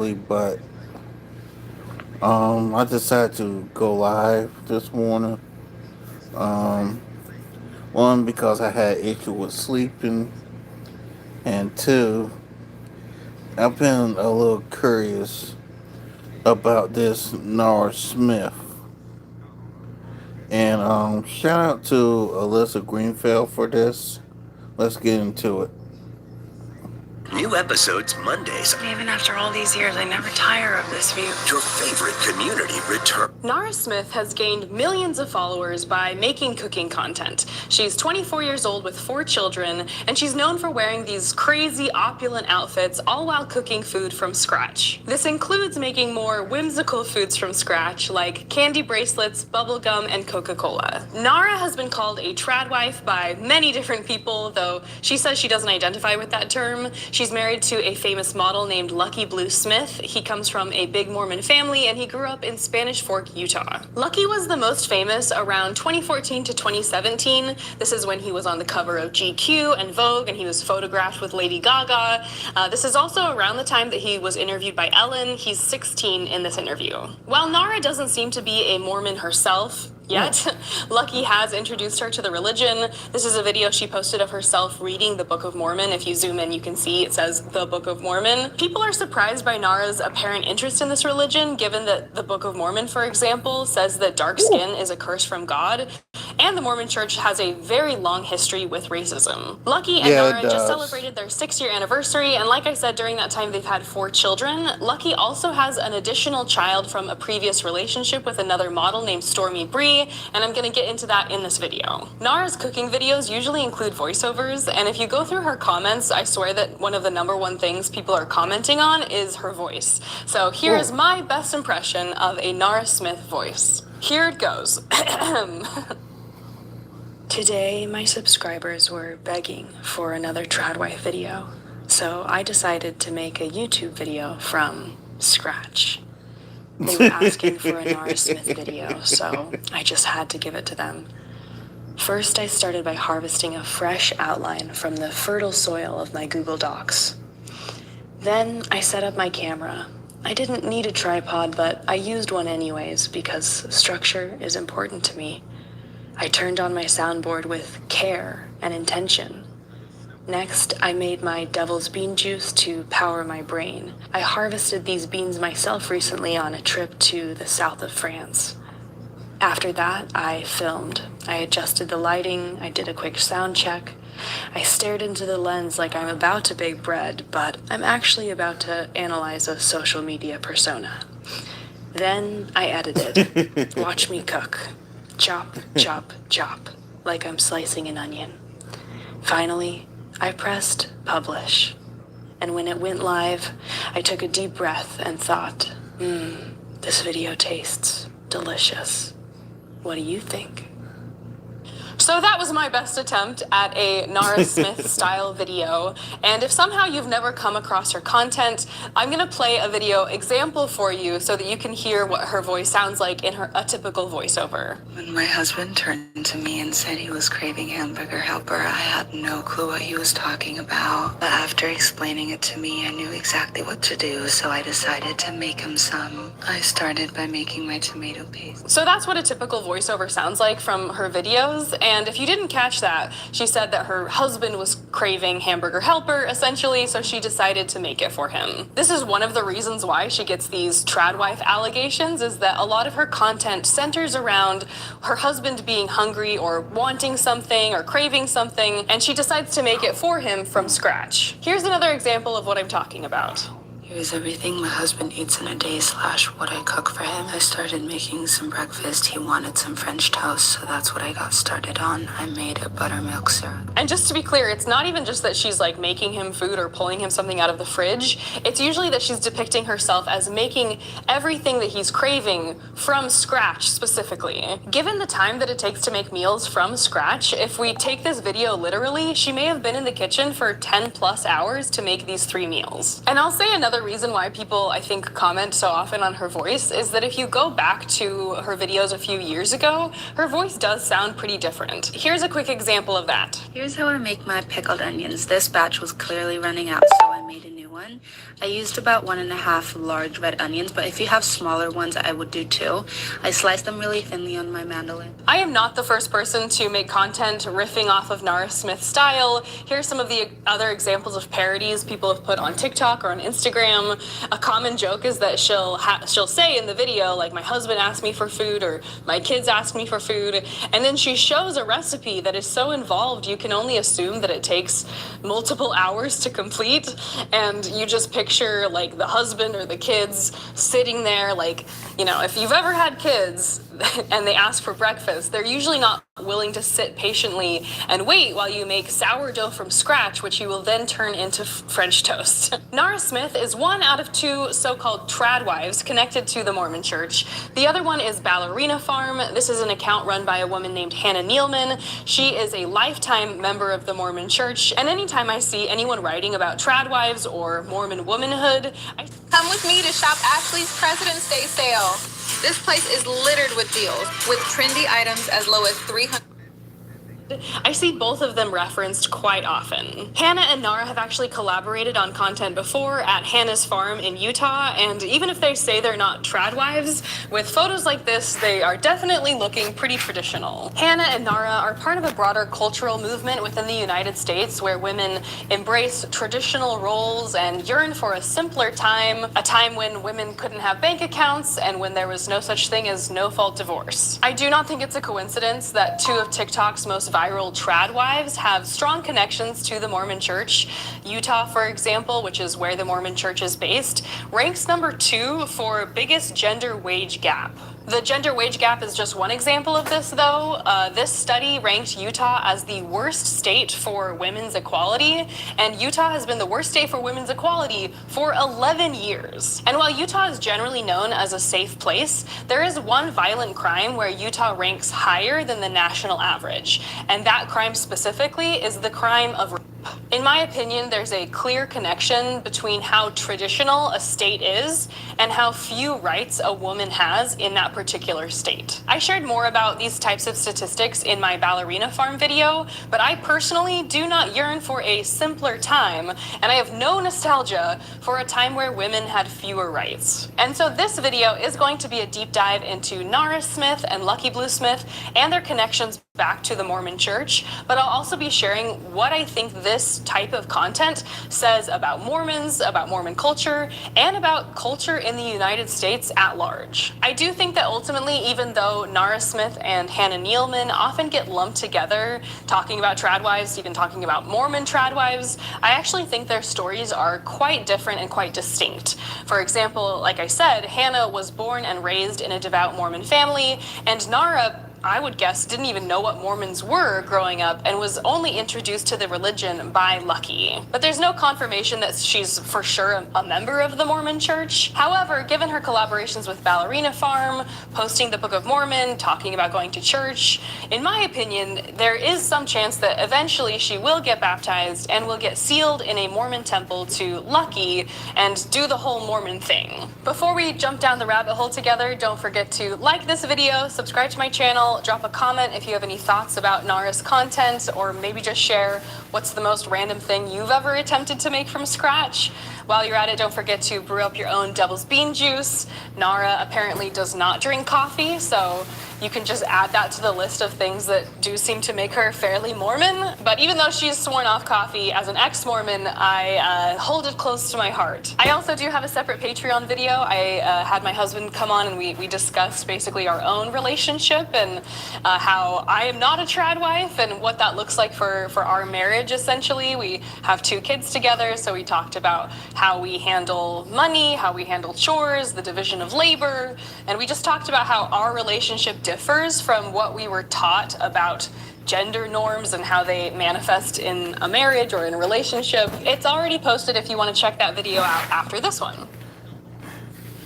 but I decided to go live this morning. Um, One, because I had issue with sleeping, and two, I've been a little curious about this Nara Smith. And shout out to Alyssa Greenfield for this. Let's get into it. New episodes Mondays. Even after all these years, I never tire of this view. Your favorite community return. Nara Smith has gained millions of followers by making cooking content. She's 24 years old with 4 children, and she's known for wearing these crazy, opulent outfits, all while cooking food from scratch. This includes making more whimsical foods from scratch, like candy bracelets, bubblegum, and Coca-Cola. Nara has been called a trad wife by many different people, though she says she doesn't identify with that term. She's married to a famous model named Lucky Blue Smith. He comes from a big Mormon family, and he grew up in Spanish Fork, Utah. Lucky was the most famous around 2014 to 2017. This is when he was on the cover of GQ and Vogue, and he was photographed with Lady Gaga. This is also around the time that he was interviewed by Ellen. He's 16 in this interview. While Nara doesn't seem to be a Mormon herself yet, Lucky has introduced her to the religion. This is a video she posted of herself reading the Book of Mormon. If you zoom in, you can see it says the Book of Mormon. People are surprised by Nara's apparent interest in this religion, given that the Book of Mormon, for example, says that dark skin is a curse from God, and the Mormon Church has a very long history with racism. Lucky and Nara just celebrated their 6-year anniversary, and like I said, during that time they've had 4 children. Lucky also has an additional child from a previous relationship with another model named Stormy Bree, and I'm gonna get into that in this video. Nara's cooking videos usually include voiceovers, and if you go through her comments, I swear that one of the #1 things people are commenting on is her voice. So here is my best impression of a Nara Smith voice. Here it goes. Today, my subscribers were begging for another Tradwife video, so I decided to make a YouTube video from scratch. They were asking for a Nara Smith video, so I just had to give it to them. First, I started by harvesting a fresh outline from the fertile soil of my Google Docs. Then, I set up my camera. I didn't need a tripod, but I used one anyways because structure is important to me. I turned on my soundboard with care and intention. Next, I made my devil's bean juice to power my brain. I harvested these beans myself recently on a trip to the south of France. After that, I filmed. I adjusted the lighting, I did a quick sound check. I stared into the lens like I'm about to bake bread, but I'm actually about to analyze a social media persona. Then I edited. Watch me cook. Chop, chop, chop, like I'm slicing an onion. Finally, I pressed publish. And when it went live, I took a deep breath and thought, this video tastes delicious. What do you think? So that was my best attempt at a Nara Smith style video, and if somehow you've never come across her content, I'm gonna play a video example for you so that you can hear what her voice sounds like in a typical voiceover. When my husband turned to me and said he was craving hamburger helper, I had no clue what he was talking about. But after explaining it to me, I knew exactly what to do, so I decided to make him some. I started by making my tomato paste. So that's what a typical voiceover sounds like from her videos, and if you didn't catch that, she said that her husband was craving hamburger helper, essentially, so she decided to make it for him. This is one of the reasons why she gets these tradwife allegations, is that a lot of her content centers around her husband being hungry or wanting something or craving something, and she decides to make it for him from scratch. Here's another example of what I'm talking about. Here's everything my husband eats in a day / what I cook for him. I started making some breakfast. He wanted some French toast, so that's what I got started on. I made a buttermilk syrup. And just to be clear, it's not even just that she's like making him food or pulling him something out of the fridge. It's usually that she's depicting herself as making everything that he's craving from scratch specifically. Given the time that it takes to make meals from scratch, if we take this video literally, she may have been in the kitchen for 10+ hours to make these 3 meals. And I'll say another reason why people, I think, comment so often on her voice is that if you go back to her videos a few years ago, her voice does sound pretty different. Here's a quick example of that. Here's how I make my pickled onions. This batch was clearly running out, so I made a new one. pan. I used about 1.5 large red onions, but if you have smaller ones, I would do two. I sliced them really thinly on my mandolin. I am not the first person to make content riffing off of Nara Smith's style. Here's some of the other examples of parodies people have put on TikTok or on Instagram. A common joke is that she'll say in the video, like, my husband asked me for food or my kids asked me for food, and then she shows a recipe that is so involved you can only assume that it takes multiple hours to complete, and you just picture like the husband or the kids sitting there, like, you know, if you've ever had kids and they ask for breakfast, they're usually not willing to sit patiently and wait while you make sourdough from scratch, which you will then turn into French toast. Nara Smith is one out of two so-called trad wives connected to the Mormon Church. The other one is Ballerina Farm. This is an account run by a woman named Hannah Nealman. She is a lifetime member of the Mormon Church, and anytime I see anyone writing about trad wives or Mormon womanhood, Come with me to shop Ashley's President's Day sale. This place is littered with deals, with trendy items as low as $300. I see both of them referenced quite often. Hannah and Nara have actually collaborated on content before at Hannah's farm in Utah, and even if they say they're not trad wives, with photos like this, they are definitely looking pretty traditional. Hannah and Nara are part of a broader cultural movement within the United States where women embrace traditional roles and yearn for a simpler time, a time when women couldn't have bank accounts and when there was no such thing as no-fault divorce. I do not think it's a coincidence that two of TikTok's most viral trad wives have strong connections to the Mormon Church. Utah, for example, which is where the Mormon Church is based, ranks number 2 for biggest gender wage gap. The gender wage gap is just one example of this, though. This study ranked Utah as the worst state for women's equality, and Utah has been the worst state for women's equality for 11 years. And while Utah is generally known as a safe place, there is one violent crime where Utah ranks higher than the national average, and that crime specifically is the crime of rape. In my opinion, there's a clear connection between how traditional a state is and how few rights a woman has in that particular state. I shared more about these types of statistics in my Ballerina Farm video, but I personally do not yearn for a simpler time, and I have no nostalgia for a time where women had fewer rights. And so this video is going to be a deep dive into Nara Smith and Lucky Blue Smith and their connections back to the Mormon Church, but I'll also be sharing what I think this type of content says about Mormons, about Mormon culture, and about culture in the United States at large. I do think that ultimately, even though Nara Smith and Hannah Nealman often get lumped together, talking about trad wives, even talking about Mormon trad wives, I actually think their stories are quite different and quite distinct. For example, like I said, Hannah was born and raised in a devout Mormon family, and Nara, I would guess, didn't even know what Mormons were growing up and was only introduced to the religion by Lucky. But there's no confirmation that she's for sure a member of the Mormon Church. However, given her collaborations with Ballerina Farm, posting the Book of Mormon, talking about going to church, in my opinion, there is some chance that eventually she will get baptized and will get sealed in a Mormon temple to Lucky and do the whole Mormon thing. Before we jump down the rabbit hole together, don't forget to like this video, subscribe to my channel, drop a comment if you have any thoughts about Nara's content, or maybe just share what's the most random thing you've ever attempted to make from scratch. While you're at it, don't forget to brew up your own devil's bean juice. Nara apparently does not drink coffee, so you can just add that to the list of things that do seem to make her fairly Mormon. But even though she's sworn off coffee, as an ex-Mormon, I hold it close to my heart. I also do have a separate Patreon video. I had my husband come on and we discussed basically our own relationship and how I am not a trad wife and what that looks like for our marriage, essentially. We have 2 kids together, so we talked about how we handle money, how we handle chores, the division of labor, and we just talked about how our relationship differs from what we were taught about gender norms and how they manifest in a marriage or in a relationship. It's already posted if you want to check that video out after this one.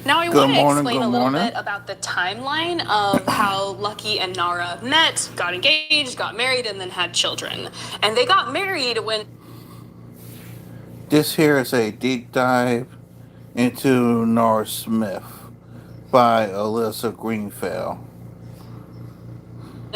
Now I want to explain a little bit about the timeline of how Lucky and Nara met, got engaged, got married, and then had children. And they got married when... This here is a deep dive into Nara Smith by Alyssa Greenfeld.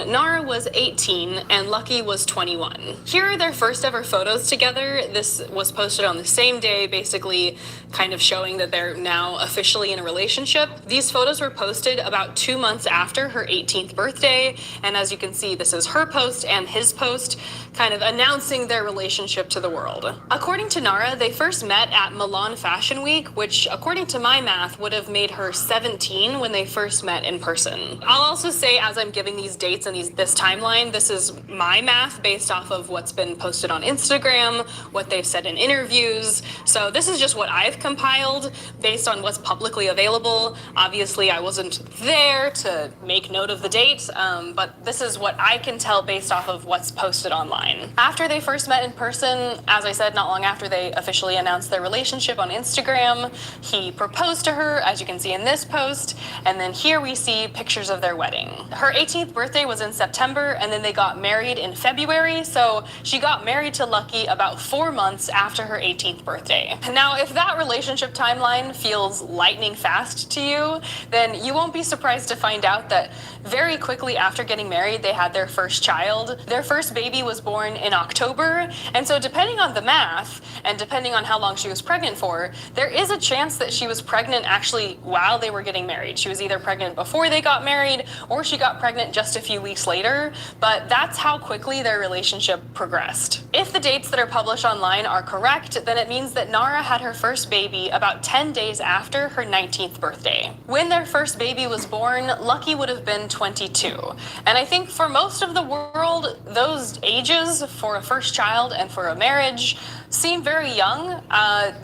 Nara was 18 and Lucky was 21. Here are their first ever photos together. This was posted on the same day, basically kind of showing that they're now officially in a relationship. These photos were posted about 2 months after her 18th birthday, and as you can see, this is her post and his post, kind of announcing their relationship to the world. According to Nara, they first met at Milan Fashion Week, which, according to my math, would have made her 17 when they first met in person. I'll also say, as I'm giving these dates and this timeline, this is my math based off of what's been posted on Instagram, what they've said in interviews. So this is just what I've compiled based on what's publicly available. Obviously, I wasn't there to make note of the date, but this is what I can tell based off of what's posted online. After they first met in person, as I said, not long after they officially announced their relationship on Instagram, he proposed to her, as you can see in this post, and then here we see pictures of their wedding. Her 18th birthday was in September, and then they got married in February, so she got married to Lucky about 4 months after her 18th birthday. Now, if that relationship timeline feels lightning fast to you, then you won't be surprised to find out that very quickly after getting married, they had their first child. Their first baby was born in October, and so depending on the math, and depending on how long she was pregnant for, there is a chance that she was pregnant actually while they were getting married. She was either pregnant before they got married, or she got pregnant just a few weeks later, but that's how quickly their relationship progressed. If the dates that are published online are correct, then it means that Nara had her first baby about 10 days after her 19th birthday. When their first baby was born, Lucky would have been 22. And I think for most of the world, those ages for a first child and for a marriage seem very young,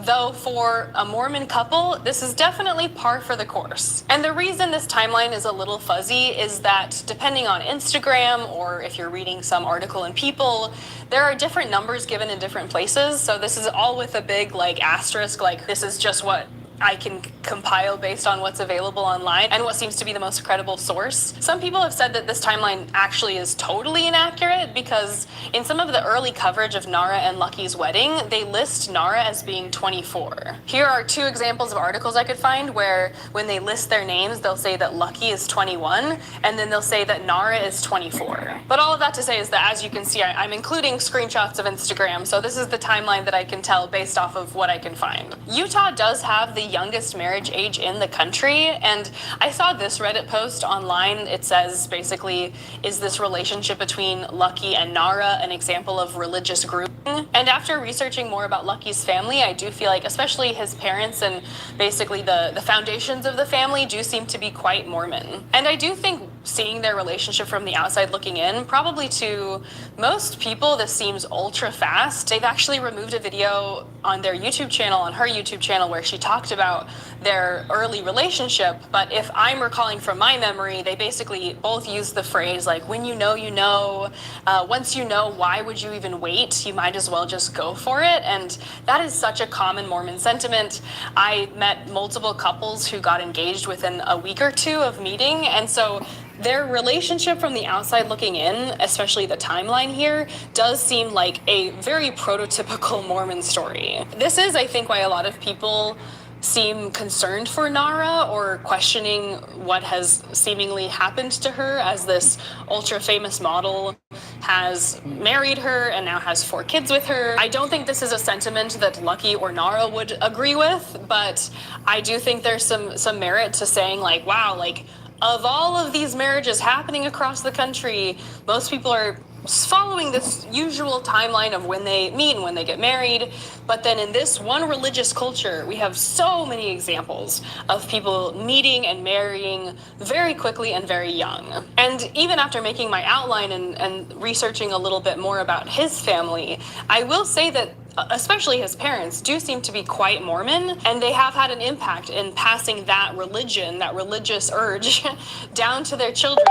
though for a Mormon couple, this is definitely par for the course. And the reason this timeline is a little fuzzy is that depending on Instagram, or if you're reading some article in People, there are different numbers given in different places, so this is all with a big asterisk, this is just what I can compile based on what's available online and what seems to be the most credible source. Some people have said that this timeline actually is totally inaccurate because in some of the early coverage of Nara and Lucky's wedding, they list Nara as being 24. Here are 2 examples of articles I could find where when they list their names, they'll say that Lucky is 21 and then they'll say that Nara is 24. But all of that to say is that, as you can see, I'm including screenshots of Instagram, so this is the timeline that I can tell based off of what I can find. Utah does have the youngest marriage age in the country, and I saw this Reddit post online. It says basically, is this relationship between Lucky and Nara an example of religious grouping? And after researching more about Lucky's family, I do feel like especially his parents and basically the foundations of the family do seem to be quite Mormon. And I do think seeing their relationship from the outside looking in, probably to most people this seems ultra fast. They've actually removed a video on their YouTube channel, on her YouTube channel, where she talked about their early relationship, but if I'm recalling from my memory, they basically both use the phrase when you know, you know. Once you know, why would you even wait? You might as well just go for it, and that is such a common Mormon sentiment. I met multiple couples who got engaged within a week or 2 of meeting, and so their relationship from the outside looking in, especially the timeline here, does seem like a very prototypical Mormon story. This is, I think, why a lot of people seem concerned for Nara or questioning what has seemingly happened to her, as this ultra famous model has married her and now has 4 kids with her. I don't think this is a sentiment that Lucky or Nara would agree with, but I do think there's some merit to saying wow, of all of these marriages happening across the country, most people are following this usual timeline of when they meet and when they get married. But then in this one religious culture, we have so many examples of people meeting and marrying very quickly and very young. And even after making my outline and researching a little bit more about his family, I will say that especially his parents do seem to be quite Mormon, and they have had an impact in passing that religion, that religious urge down to their children,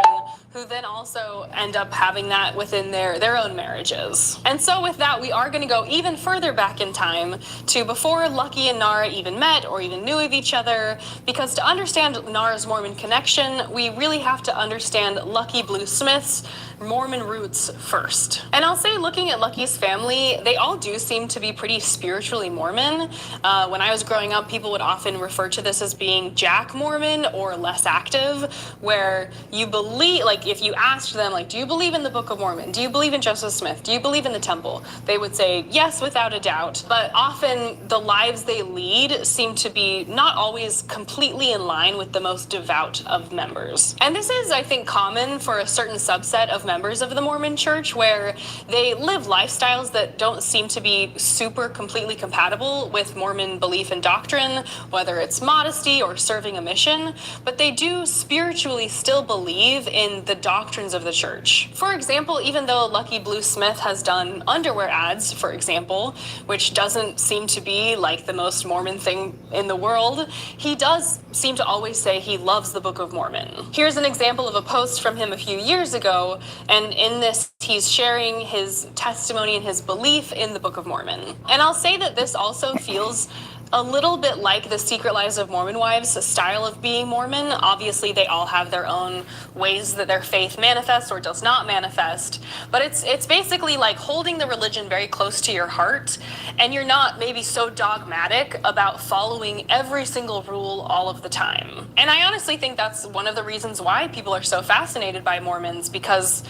who then also end up having that within their own marriages. And so with that, we are going to go even further back in time to before Lucky and Nara even met or even knew of each other, because to understand Nara's Mormon connection, we really have to understand Lucky Blue Smith's Mormon roots first. And I'll say, looking at Lucky's family, they all do seem to be pretty spiritually Mormon. When I was growing up, people would often refer to this as being Jack Mormon or less active, where you believe, like if you asked them, like, do you believe in the Book of Mormon? Do you believe in Joseph Smith? Do you believe in the temple? They would say yes, without a doubt. But often the lives they lead seem to be not always completely in line with the most devout of members. And this is, I think, common for a certain subset of members of the Mormon Church, where they live lifestyles that don't seem to be super completely compatible with Mormon belief and doctrine, whether it's modesty or serving a mission, but they do spiritually still believe in the doctrines of the church. For example, even though Lucky Blue Smith has done underwear ads, for example, which doesn't seem to be like the most Mormon thing in the world, he does seem to always say he loves the Book of Mormon. Here's an example of a post from him a few years ago, and in this he's sharing his testimony and his belief in the Book of Mormon. And I'll say that this also feels a little bit like the Secret Lives of Mormon Wives, a style of being Mormon. Obviously, they all have their own ways that their faith manifests or does not manifest, but it's basically like holding the religion very close to your heart, and you're not maybe so dogmatic about following every single rule all of the time. And I honestly think that's one of the reasons why people are so fascinated by Mormons, because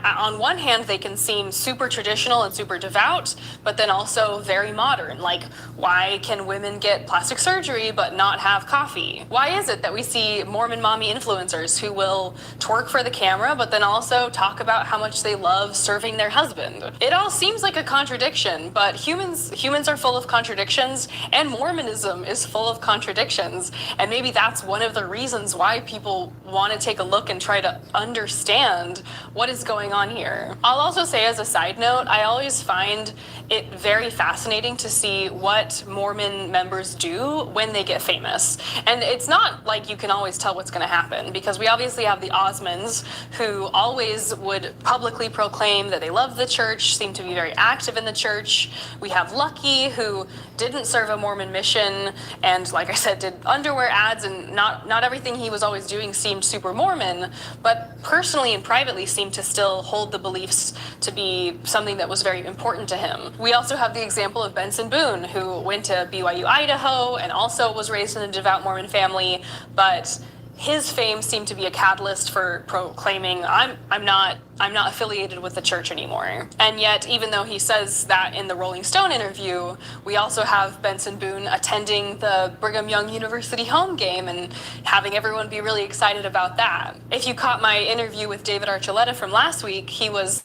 on one hand, they can seem super traditional and super devout, but then also very modern. Like, why can women get plastic surgery but not have coffee? Why is it that we see Mormon mommy influencers who will twerk for the camera but then also talk about how much they love serving their husband? It all seems like a contradiction, but humans are full of contradictions, and Mormonism is full of contradictions, and maybe that's one of the reasons why people want to take a look and try to understand what is going on here. I'll also say, as a side note, I always find it very fascinating to see what Mormon members do when they get famous. And it's not like you can always tell what's going to happen, because we obviously have the Osmonds, who always would publicly proclaim that they love the church, seem to be very active in the church. We have Lucky, who didn't serve a Mormon mission, and like I said, did underwear ads, and not everything he was always doing seemed super Mormon, but personally and privately seemed to still hold the beliefs to be something that was very important to him. We also have the example of Benson Boone, who went to BYU, Idaho, and also was raised in a devout Mormon family, but his fame seemed to be a catalyst for proclaiming, I'm not affiliated with the church anymore. And yet, even though he says that in the Rolling Stone interview, we also have Benson Boone attending the Brigham Young University home game and having everyone be really excited about that. If you caught my interview with David Archuleta from last week, he was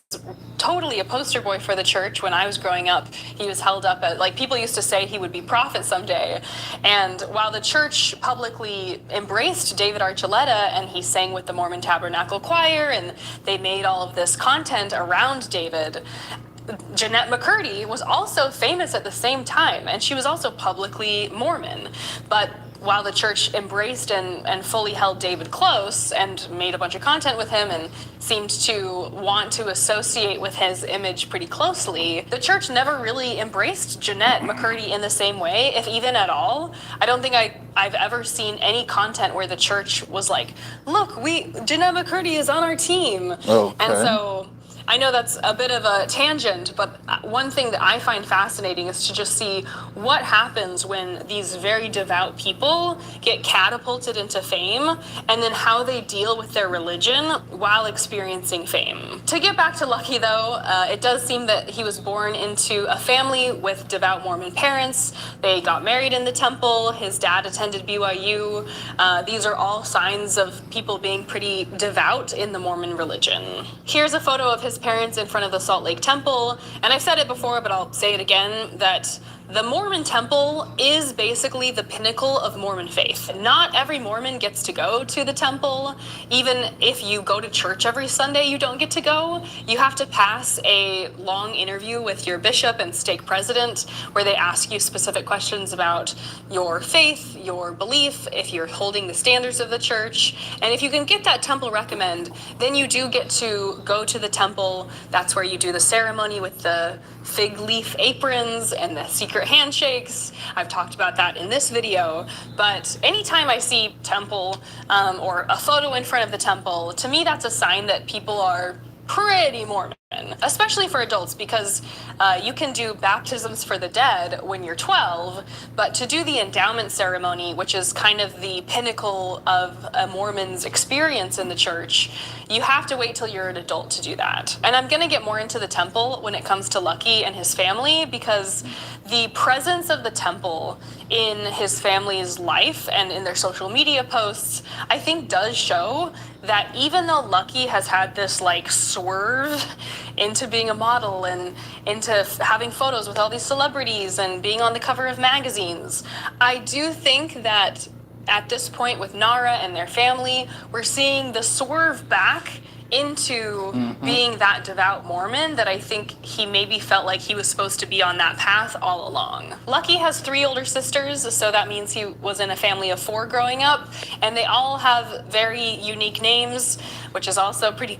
totally a poster boy for the church. When I was growing up, he was held up as, like, people used to say he would be prophet someday. And while the church publicly embraced David Archuleta, and he sang with the Mormon Tabernacle Choir, and they made all of this content around David, Jeanette McCurdy was also famous at the same time, and she was also publicly Mormon. But while the church embraced and fully held David close and made a bunch of content with him and seemed to want to associate with his image pretty closely, the church never really embraced Jeanette McCurdy in the same way, if even at all. I don't think I've ever seen any content where the church was like, look, Jeanette McCurdy is on our team. Okay. And so I know that's a bit of a tangent, but one thing that I find fascinating is to just see what happens when these very devout people get catapulted into fame, and then how they deal with their religion while experiencing fame. To get back to Lucky, though, it does seem that he was born into a family with devout Mormon parents. They got married in the temple. His dad attended BYU. These are all signs of people being pretty devout in the Mormon religion. Here's a photo of his parents in front of the Salt Lake Temple, and I've said it before, but I'll say it again, that the Mormon temple is basically the pinnacle of Mormon faith. Not every Mormon gets to go to the temple. Even if you go to church every Sunday, you don't get to go. You have to pass a long interview with your bishop and stake president, where they ask you specific questions about your faith, your belief, if you're holding the standards of the church. And if you can get that temple recommend, then you do get to go to the temple. That's where you do the ceremony with the fig leaf aprons and the secret handshakes. I've talked about that in this video, but anytime I see temple or a photo in front of the temple, to me that's a sign that people are pretty Mormon, especially for adults, because you can do baptisms for the dead when you're 12, but to do the endowment ceremony, which is kind of the pinnacle of a Mormon's experience in the church, you have to wait till you're an adult to do that. And I'm going to get more into the temple when it comes to Lucky and his family, because the presence of the temple in his family's life and in their social media posts, I think does show that even though Lucky has had this like swerve into being a model and into having photos with all these celebrities and being on the cover of magazines, I do think that at this point with Nara and their family, we're seeing the swerve back into being that devout Mormon that I think he maybe felt like he was supposed to be on that path all along. Lucky has 3 older sisters, so that means he was in a family of 4 growing up, and they all have very unique names, which is also pretty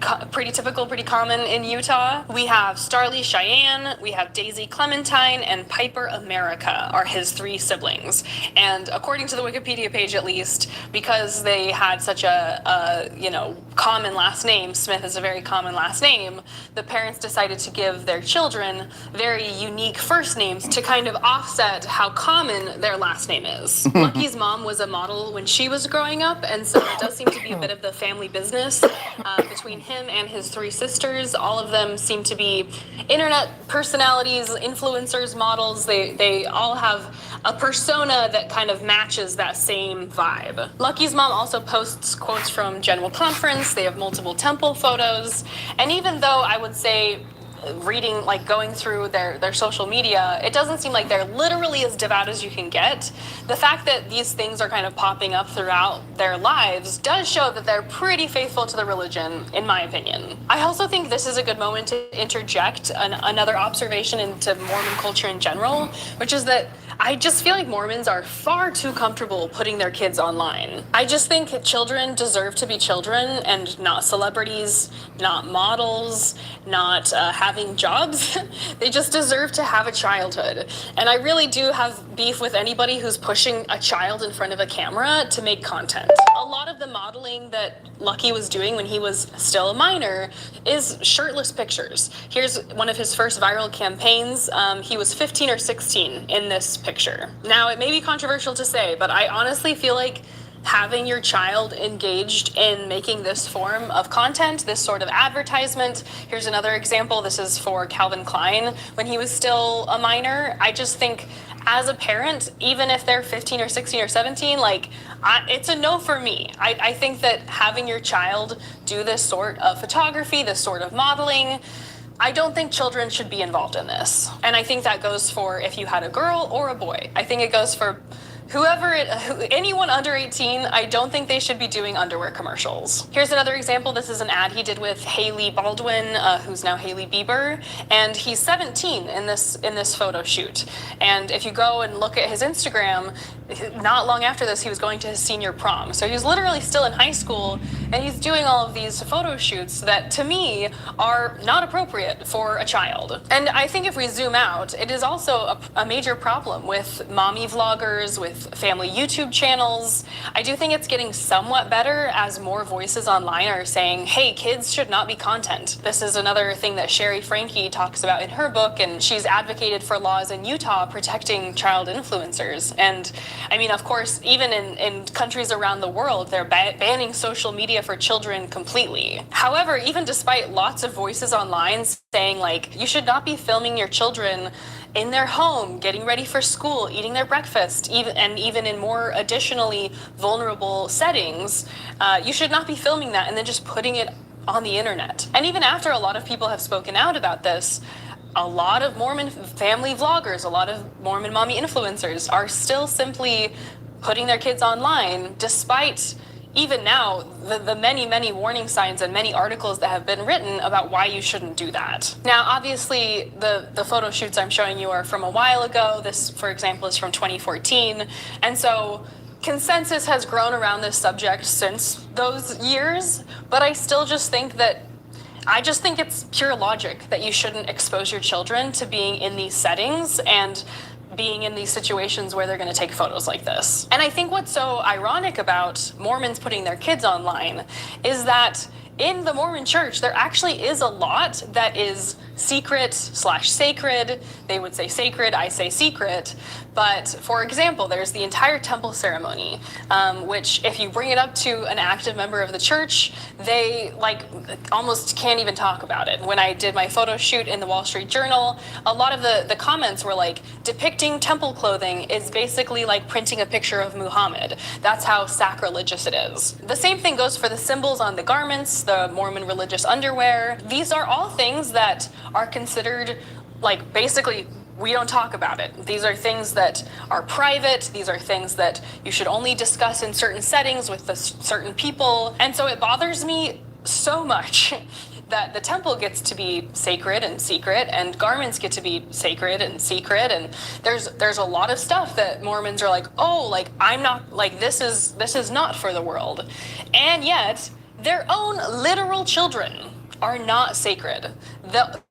typical, pretty common in Utah. We have Starly Cheyenne, we have Daisy Clementine, and Piper America are his 3 siblings. And according to the Wikipedia page, at least, because they had such a common last name, Smith is a very common last name, the parents decided to give their children very unique first names to kind of offset how common their last name is. Lucky's mom was a model when she was growing up, and so it does seem to be a bit of the family business between him and his 3 sisters. All of them seem to be internet personalities, influencers, models. They all have a persona that kind of matches that same vibe. Lucky's mom also posts quotes from General Conference. They have multiple temple photos. And even though I would say reading, like going through their social media, it doesn't seem like they're literally as devout as you can get. The fact that these things are kind of popping up throughout their lives does show that they're pretty faithful to the religion, in my opinion. I also think this is a good moment to interject another observation into Mormon culture in general, which is that I just feel like Mormons are far too comfortable putting their kids online. I just think children deserve to be children and not celebrities, not models, not having jobs. They just deserve to have a childhood. And I really do have beef with anybody who's pushing a child in front of a camera to make content. A lot of the modeling that Lucky was doing when he was still a minor is shirtless pictures. Here's one of his first viral campaigns. He was 15 or 16 in this picture. Now, it may be controversial to say, but I honestly feel like having your child engaged in making this form of content, this sort of advertisement. Here's another example. This is for Calvin Klein when he was still a minor. I just think as a parent, even if they're 15 or 16 or 17, it's a no for me. I think that having your child do this sort of photography, this sort of modeling, I don't think children should be involved in this. And I think that goes for if you had a girl or a boy. I think it goes for anyone under 18, I don't think they should be doing underwear commercials. Here's another example. This is an ad he did with Hailey Baldwin, who's now Hailey Bieber, and he's 17 in this photo shoot. And if you go and look at his Instagram, not long after this, he was going to his senior prom. So he's literally still in high school, and he's doing all of these photo shoots that, to me, are not appropriate for a child. And I think if we zoom out, it is also a major problem with mommy vloggers, with family YouTube channels. I do think it's getting somewhat better as more voices online are saying, hey, kids should not be content. This is another thing that Sherry Franke talks about in her book, and she's advocated for laws in Utah protecting child influencers. And I mean, of course, even in countries around the world, they're banning social media for children completely. However, even despite lots of voices online saying, like, you should not be filming your children in their home, getting ready for school, eating their breakfast, even in more additionally vulnerable settings, you should not be filming that and then just putting it on the internet. And even after a lot of people have spoken out about this, a lot of Mormon family vloggers, a lot of Mormon mommy influencers are still simply putting their kids online, despite even now the many, many warning signs and many articles that have been written about why you shouldn't do that. Now, obviously, the photo shoots I'm showing you are from a while ago. This, for example, is from 2014. And so consensus has grown around this subject since those years, but I still just think that it's pure logic that you shouldn't expose your children to being in these settings and being in these situations where they're going to take photos like this. And I think what's so ironic about Mormons putting their kids online is that in the Mormon church, there actually is a lot that is secret/sacred. They would say sacred, I say secret. But for example, there's the entire temple ceremony, which if you bring it up to an active member of the church, they like almost can't even talk about it. When I did my photo shoot in the Wall Street Journal, a lot of the comments were like, depicting temple clothing is basically like printing a picture of Muhammad. That's how sacrilegious it is. The same thing goes for the symbols on the garments, the Mormon religious underwear. These are all things that are considered like basically we don't talk about it. These are things that are private. These are things that you should only discuss in certain settings with certain people. And so it bothers me so much that the temple gets to be sacred and secret, and garments get to be sacred and secret, and there's a lot of stuff that Mormons are like, oh, like I'm not like this is not for the world, and yet their own literal children are not sacred.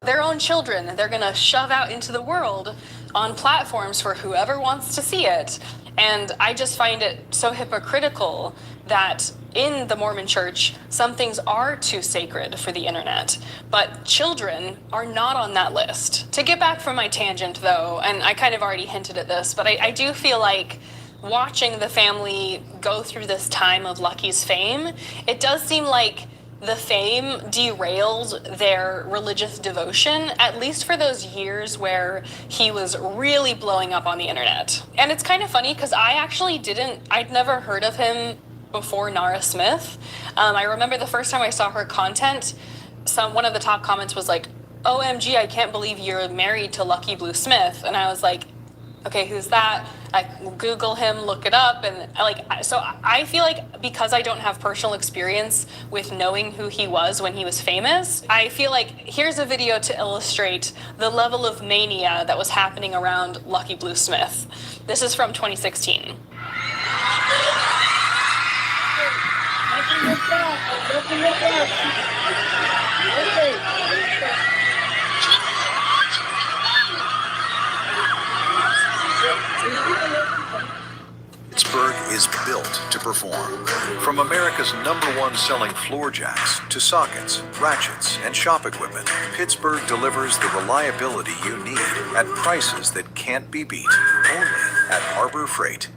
Their own children, they're gonna shove out into the world on platforms for whoever wants to see it. And I just find it so hypocritical that in the Mormon church, some things are too sacred for the internet, but children are not on that list. To get back from my tangent though, and I kind of already hinted at this, but I do feel like watching the family go through this time of Lucky's fame, it does seem like the fame derailed their religious devotion, at least for those years where he was really blowing up on the internet. And it's kind of funny because I'd never heard of him before Nara Smith. I remember the first time I saw her content, one of the top comments was like, OMG, I can't believe you're married to Lucky Blue Smith. And I was like, okay, who's that? I Google him, look it up, and so I feel like because I don't have personal experience with knowing who he was when he was famous, I feel like here's a video to illustrate the level of mania that was happening around Lucky Blue Smith. This is from 2016. Pittsburgh is built to perform. From America's #1 selling floor jacks to sockets, ratchets, and shop equipment, Pittsburgh delivers the reliability you need at prices that can't be beat. Only at Harbor Freight.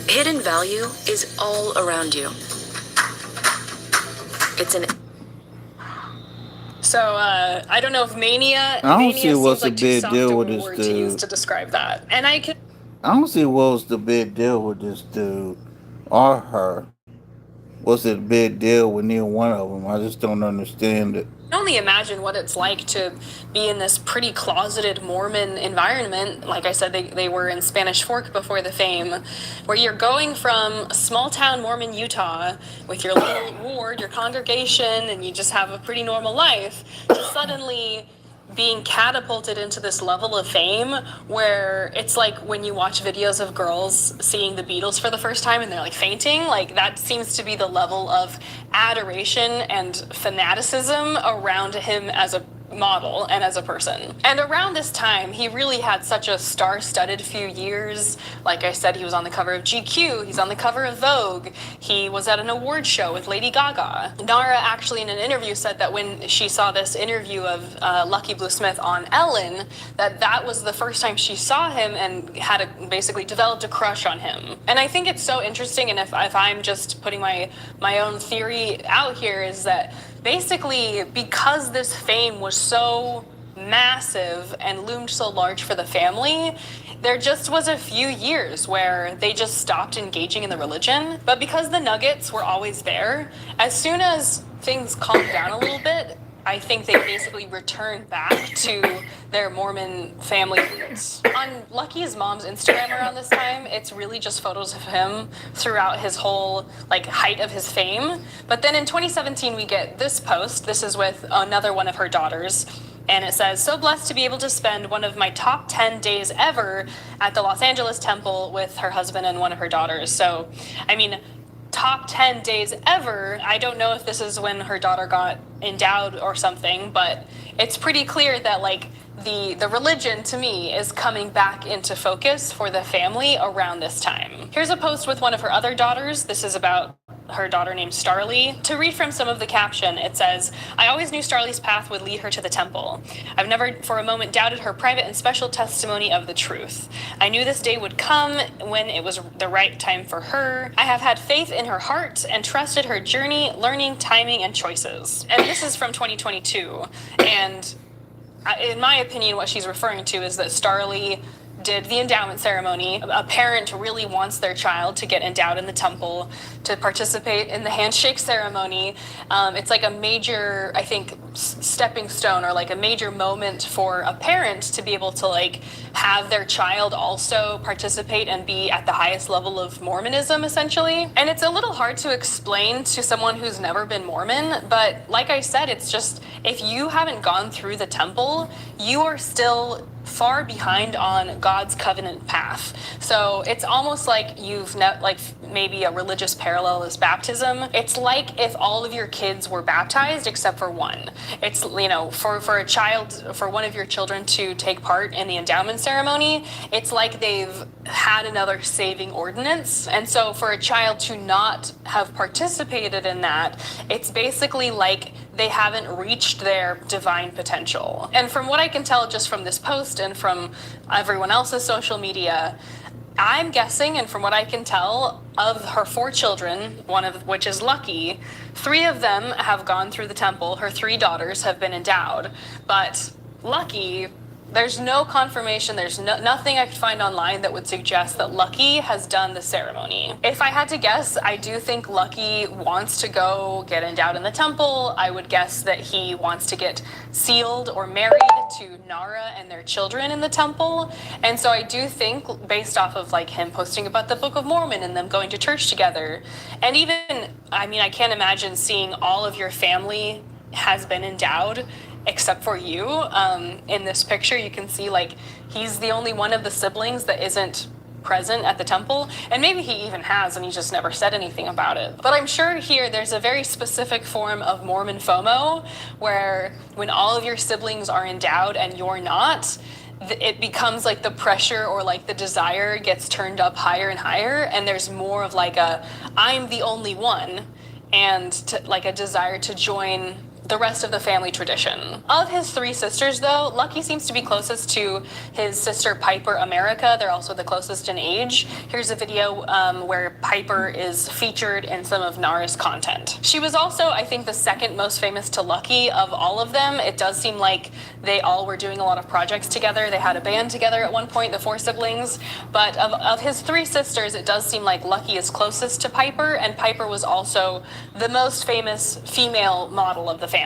Hidden value is all around you. It's an So I don't know if mania. I don't mania see what's seems like the too big soft deal a with this word to use dude. to describe that. And I can I don't see what's the big deal with this dude or her. What's the big deal with neither one of them? I just don't understand it. only imagine what it's like to be in this pretty closeted Mormon environment. Like I said, they were in Spanish Fork before the fame, where you're going from small town Mormon Utah with your little ward, your congregation, and you just have a pretty normal life, to suddenly being catapulted into this level of fame where it's like when you watch videos of girls seeing the Beatles for the first time and they're like fainting, like that seems to be the level of adoration and fanaticism around him as a model and as a person. And around this time, he really had such a star-studded few years. Like I said, he was on the cover of GQ, he's on the cover of Vogue, he was at an award show with Lady Gaga. Nara actually in an interview said that when she saw this interview of Lucky Blue Smith on Ellen, that was the first time she saw him and basically developed a crush on him. And I think it's so interesting, and if I'm just putting my own theory out here, is that basically, because this fame was so massive and loomed so large for the family, there just was a few years where they just stopped engaging in the religion. But because the nuggets were always there, as soon as things calmed down a little bit, I think they basically returned back to their Mormon family roots. On Lucky's mom's Instagram around this time, it's really just photos of him throughout his whole height of his fame. But then in 2017, we get this post. This is with another one of her daughters. And it says, "So blessed to be able to spend one of my top 10 days ever at the Los Angeles temple with her husband and one of her daughters." So, I mean, top 10 days ever. I don't know if this is when her daughter got endowed or something, but it's pretty clear that like the religion to me is coming back into focus for the family around this time. Here's a post with one of her other daughters. This is about her daughter named Starly. To read from some of the caption, it says, "I always knew Starly's path would lead her to the temple. I've never for a moment doubted her private and special testimony of the truth. I knew this day would come when it was the right time for her. I have had faith in her heart and trusted her journey, learning, timing, and choices." And this is from 2022. And in my opinion, what she's referring to is that Starly did the endowment ceremony. A parent really wants their child to get endowed in the temple, to participate in the handshake ceremony. It's like a major, I think, stepping stone, or like a major moment for a parent to be able to like have their child also participate and be at the highest level of Mormonism, essentially. And it's a little hard to explain to someone who's never been Mormon, but like I said, it's just, if you haven't gone through the temple, you are still far behind on God's covenant path. So it's almost like like maybe a religious parallel is baptism. It's like if all of your kids were baptized except for one. It's, you know, for a child, for one of your children to take part in the endowment ceremony, it's like they've had another saving ordinance. And so for a child to not have participated in that, it's basically like they haven't reached their divine potential. And from what I can tell just from this post and from everyone else's social media, I'm guessing, and from what I can tell, of her 4 children, one of which is Lucky, 3 of them have gone through the temple. Her 3 daughters have been endowed. But Lucky, there's no confirmation, there's nothing I could find online that would suggest that Lucky has done the ceremony. If I had to guess, I do think Lucky wants to go get endowed in the temple. I would guess that he wants to get sealed or married to Nara and their children in the temple. And so I do think, based off of like him posting about the Book of Mormon and them going to church together, and even, I mean, I can't imagine seeing all of your family has been endowed except for you. In this picture, you can see like he's the only one of the siblings that isn't present at the temple, and maybe he even has and he just never said anything about it. But I'm sure here there's a very specific form of Mormon FOMO, where when all of your siblings are endowed and you're not, it becomes like the pressure or like the desire gets turned up higher and higher, and there's more of like a I'm the only one, and like a desire to join the rest of the family tradition. Of his 3 sisters, though, Lucky seems to be closest to his sister Piper America. They're also the closest in age. Here's a video where Piper is featured in some of Nara's content. She was also, I think, the second most famous to Lucky of all of them. It does seem like they all were doing a lot of projects together. They had a band together at one point, the 4 siblings. But of his 3 sisters, it does seem like Lucky is closest to Piper, and Piper was also the most famous female model of the family.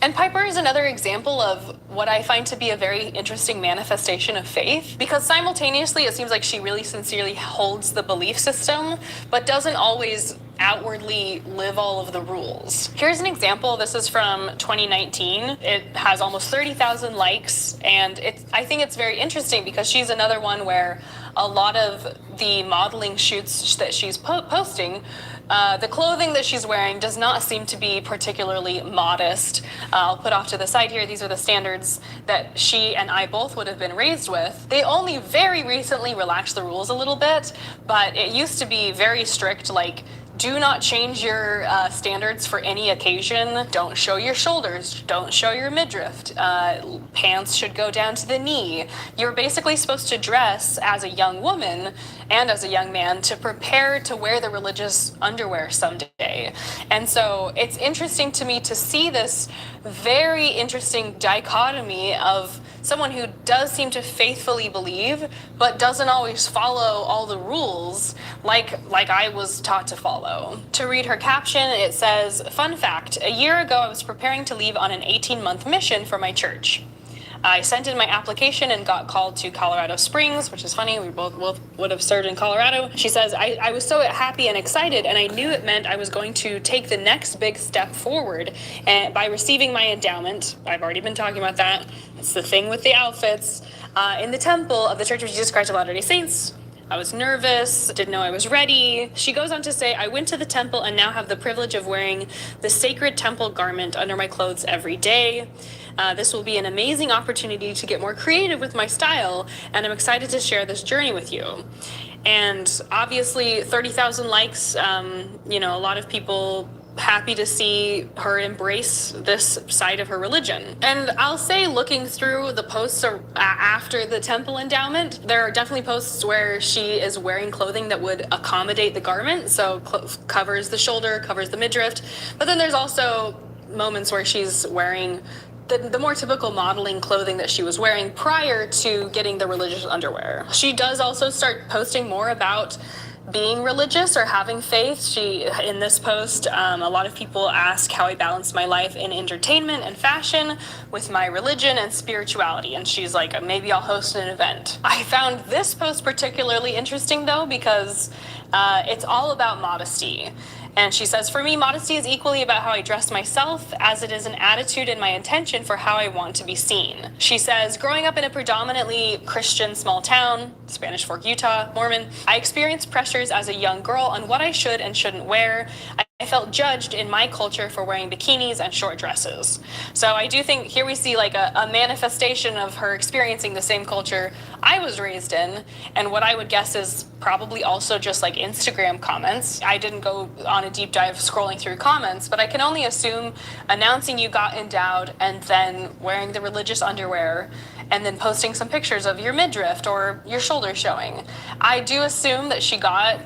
And Piper is another example of what I find to be a very interesting manifestation of faith, because simultaneously it seems like she really sincerely holds the belief system, but doesn't always outwardly live all of the rules. Here's an example. This is from 2019. It has almost 30,000 likes, and I think it's very interesting because she's another one where a lot of the modeling shoots that she's posting, the clothing that she's wearing does not seem to be particularly modest. I'll put off to the side here. These are the standards that she and I both would have been raised with. They only very recently relaxed the rules a little bit, but it used to be very strict, like, do not change your standards for any occasion. Don't show your shoulders. Don't show your midriff. Pants should go down to the knee. You're basically supposed to dress as a young woman and as a young man to prepare to wear the religious underwear someday. And so it's interesting to me to see this very interesting dichotomy of someone who does seem to faithfully believe, but doesn't always follow all the rules like I was taught to follow. To read her caption, it says, "Fun fact, a year ago I was preparing to leave on an 18-month mission for my church. I sent in my application and got called to Colorado Springs," which is funny, we both would have served in Colorado. She says, I was so happy and excited, and I knew it meant I was going to take the next big step forward and by receiving my endowment. I've already been talking about that. It's the thing with the outfits. In the temple of the Church of Jesus Christ of Latter-day Saints, I was nervous, didn't know I was ready. She goes on to say, I went to the temple and now have the privilege of wearing the sacred temple garment under my clothes every day. This will be an amazing opportunity to get more creative with my style, and I'm excited to share this journey with you. And obviously, 30,000 likes, a lot of people happy to see her embrace this side of her religion. And I'll say, looking through the posts after the temple endowment, there are definitely posts where she is wearing clothing that would accommodate the garment, so covers the shoulder, covers the midriff. But then there's also moments where she's wearing the more typical modeling clothing that she was wearing prior to getting the religious underwear. She does also start posting more about being religious or having faith. In this post, a lot of people ask how I balance my life in entertainment and fashion with my religion and spirituality. And she's like, maybe I'll host an event. I found this post particularly interesting though, because it's all about modesty. And she says, for me, modesty is equally about how I dress myself as it is an attitude and my intention for how I want to be seen. She says, growing up in a predominantly Christian small town, Spanish Fork, Utah, Mormon, I experienced pressures as a young girl on what I should and shouldn't wear. I felt judged in my culture for wearing bikinis and short dresses. So I do think here we see like a manifestation of her experiencing the same culture I was raised in, and what I would guess is probably also just like Instagram comments. I didn't go on a deep dive scrolling through comments, but I can only assume announcing you got endowed and then wearing the religious underwear and then posting some pictures of your midriff or your shoulder showing. I do assume that she got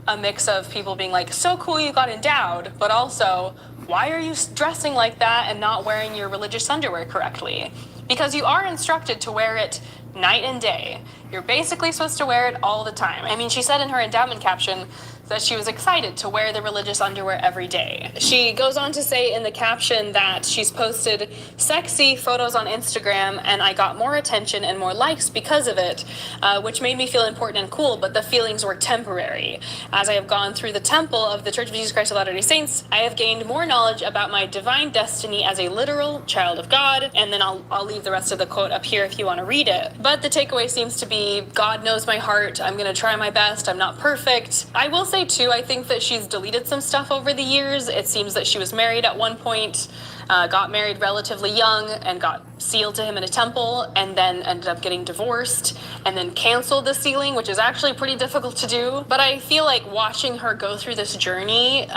a mix of people being like, so cool you got endowed, but also, why are you dressing like that and not wearing your religious underwear correctly? Because you are instructed to wear it night and day. You're basically supposed to wear it all the time. I mean, she said in her endowment caption that she was excited to wear the religious underwear every day. She goes on to say in the caption that she's posted sexy photos on Instagram and I got more attention and more likes because of it, which made me feel important and cool, but the feelings were temporary. As I have gone through the temple of the Church of Jesus Christ of Latter-day Saints, I have gained more knowledge about my divine destiny as a literal child of God, and then I'll leave the rest of the quote up here if you want to read it. But the takeaway seems to be, God knows my heart, I'm going to try my best, I'm not perfect. I will say too, I think that she's deleted some stuff over the years. It seems that she was married at one point, got married relatively young and got sealed to him in a temple, and then ended up getting divorced and then canceled the sealing, which is actually pretty difficult to do. But I feel like watching her go through this journey,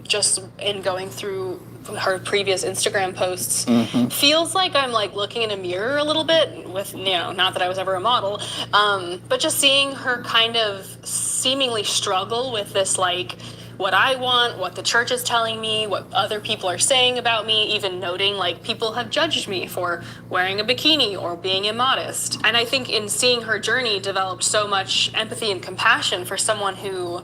just in going through her previous Instagram posts, feels like I'm like looking in a mirror a little bit with, not that I was ever a model, but just seeing her kind of seemingly struggle with this, like, what I want, what the church is telling me, what other people are saying about me, even noting like people have judged me for wearing a bikini or being immodest. And I think in seeing her journey developed so much empathy and compassion for someone who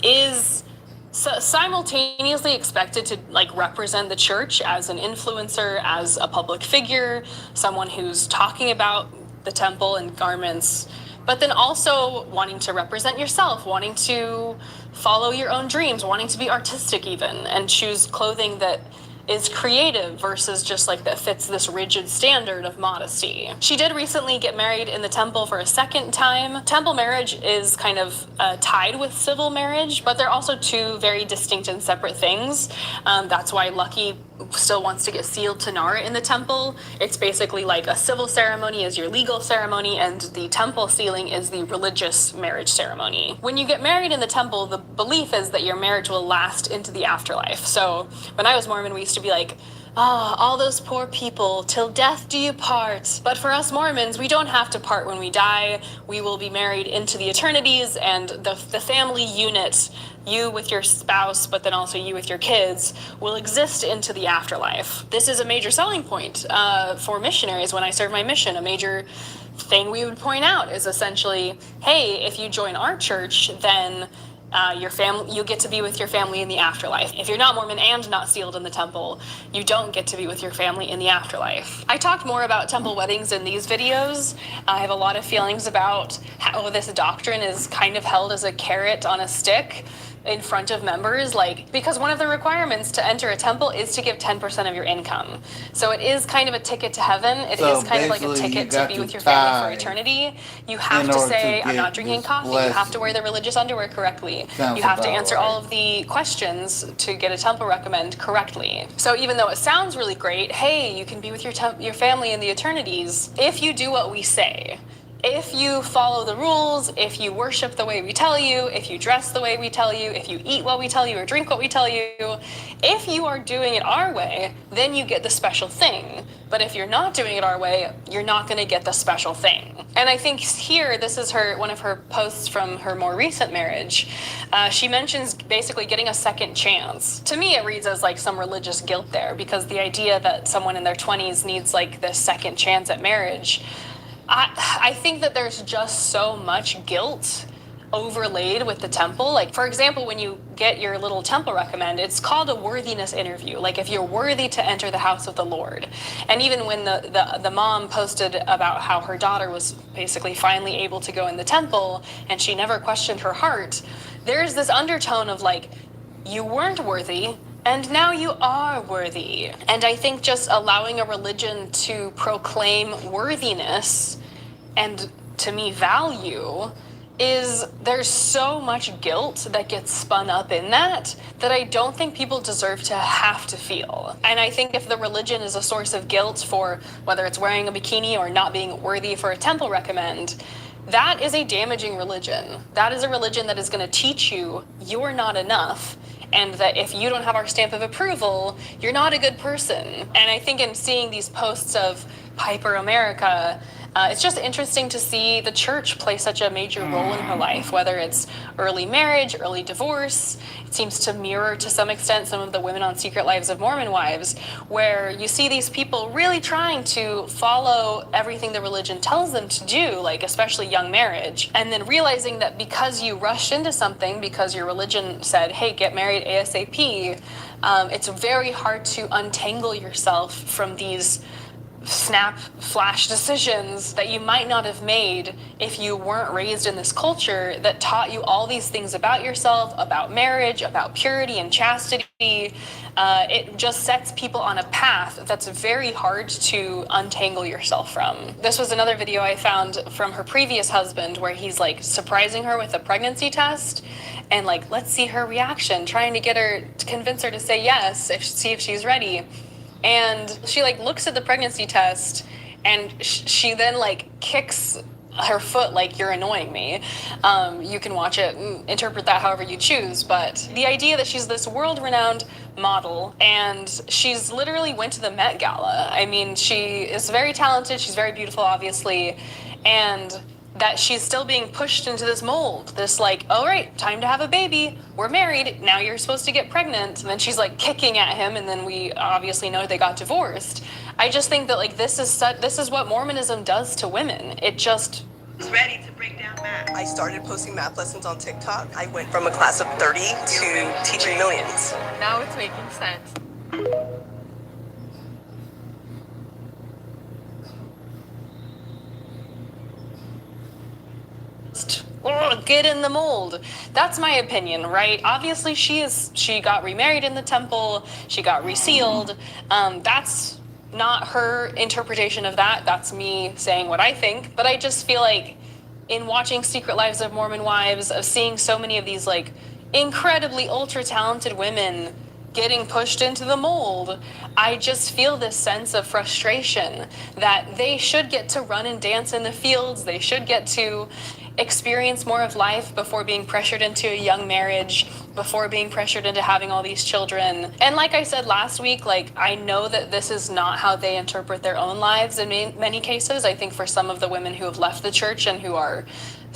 is simultaneously expected to like represent the church as an influencer, as a public figure, someone who's talking about the temple and garments, but then also wanting to represent yourself, wanting to follow your own dreams, wanting to be artistic even, and choose clothing that is creative versus just like that fits this rigid standard of modesty. She did recently get married in the temple for a second time. Temple marriage is kind of tied with civil marriage, but they're also two very distinct and separate things. That's why Lucky still wants to get sealed to Nara in the temple. It's basically like a civil ceremony is your legal ceremony, and the temple sealing is the religious marriage ceremony. When you get married in the temple, the belief is that your marriage will last into the afterlife. So when I was Mormon, we used to be like, all those poor people, till death do you part. But for us Mormons, we don't have to part when we die. We will be married into the eternities, and the family unit, you with your spouse, but then also you with your kids, will exist into the afterlife. This is a major selling point for missionaries when I serve my mission. A major thing we would point out is essentially, hey, if you join our church, then your family, you get to be with your family in the afterlife. If you're not Mormon and not sealed in the temple, you don't get to be with your family in the afterlife. I talked more about temple weddings in these videos. I have a lot of feelings about how this doctrine is kind of held as a carrot on a stick. in front of members, like, because one of the requirements to enter a temple is to give 10% of your income. So it is kind of a ticket to heaven. It So is kind of like a basically, you ticket to got be to with your family for tithe eternity. You have in to order to say, I'm get not drinking this coffee. You have to wear blessing. the religious underwear correctly. Sounds You have to about answer right. all of the questions to get a temple recommend correctly. So even though it sounds really great, hey, you can be with your family in the eternities, if you do what we say, if you follow the rules, if you worship the way we tell you, if you dress the way we tell you, if you eat what we tell you or drink what we tell you, if you are doing it our way, then you get the special thing. But if you're not doing it our way, you're not going to get the special thing. And I think here, this is one of her posts from her more recent marriage. She mentions basically getting a second chance. To me, it reads as like some religious guilt there, because the idea that someone in their 20s needs like this second chance at marriage, I think that there's just so much guilt overlaid with the temple. Like, for example, when you get your little temple recommend, it's called a worthiness interview. Like, if you're worthy to enter the house of the Lord. And even when the mom posted about how her daughter was basically finally able to go in the temple and she never questioned her heart, there's this undertone of like, you weren't worthy, and now you are worthy. And I think just allowing a religion to proclaim worthiness and, to me, value, there's so much guilt that gets spun up in that I don't think people deserve to have to feel. And I think if the religion is a source of guilt for whether it's wearing a bikini or not being worthy for a temple recommend, that is a damaging religion. That is a religion that is going to teach you you're not enough, and that if you don't have our stamp of approval, you're not a good person. And I think in seeing these posts of Piper America, it's just interesting to see the church play such a major role in her life, whether it's early marriage, early divorce. It seems to mirror to some extent some of the Women on Secret Lives of Mormon Wives, where you see these people really trying to follow everything the religion tells them to do, like especially young marriage, and then realizing that because you rushed into something, because your religion said, hey, get married ASAP, it's very hard to untangle yourself from these snap flash decisions that you might not have made if you weren't raised in this culture that taught you all these things about yourself, about marriage, about purity and chastity. It just sets people on a path that's very hard to untangle yourself from. This was another video I found from her previous husband where he's like surprising her with a pregnancy test and like, let's see her reaction, trying to get her to convince her to say yes, see if she's ready. And she like looks at the pregnancy test and she then like kicks her foot like, you're annoying me. You can watch it and interpret that however you choose, but the idea that she's this world-renowned model and she's literally went to the Met Gala. I mean, she is very talented, she's very beautiful, obviously, and that she's still being pushed into this mold, this like, all right, time to have a baby, we're married, now you're supposed to get pregnant, and then she's like kicking at him, and then we obviously know they got divorced. I just think that like this is what Mormonism does to women. It just ready to break down math. I started posting math lessons on TikTok. I went from a class of 30 to teaching millions. Now it's making sense. get in the mold. That's my opinion, right? Obviously she got remarried in the temple, she got resealed. That's not her interpretation of that. That's me saying what I think. But I just feel like in watching Secret Lives of Mormon Wives, of seeing so many of these like incredibly ultra talented women getting pushed into the mold, I just feel this sense of frustration that they should get to run and dance in the fields. They should get to experience more of life before being pressured into a young marriage, before being pressured into having all these children. And like I said last week, like I know that this is not how they interpret their own lives in many cases. I think for some of the women who have left the church and who are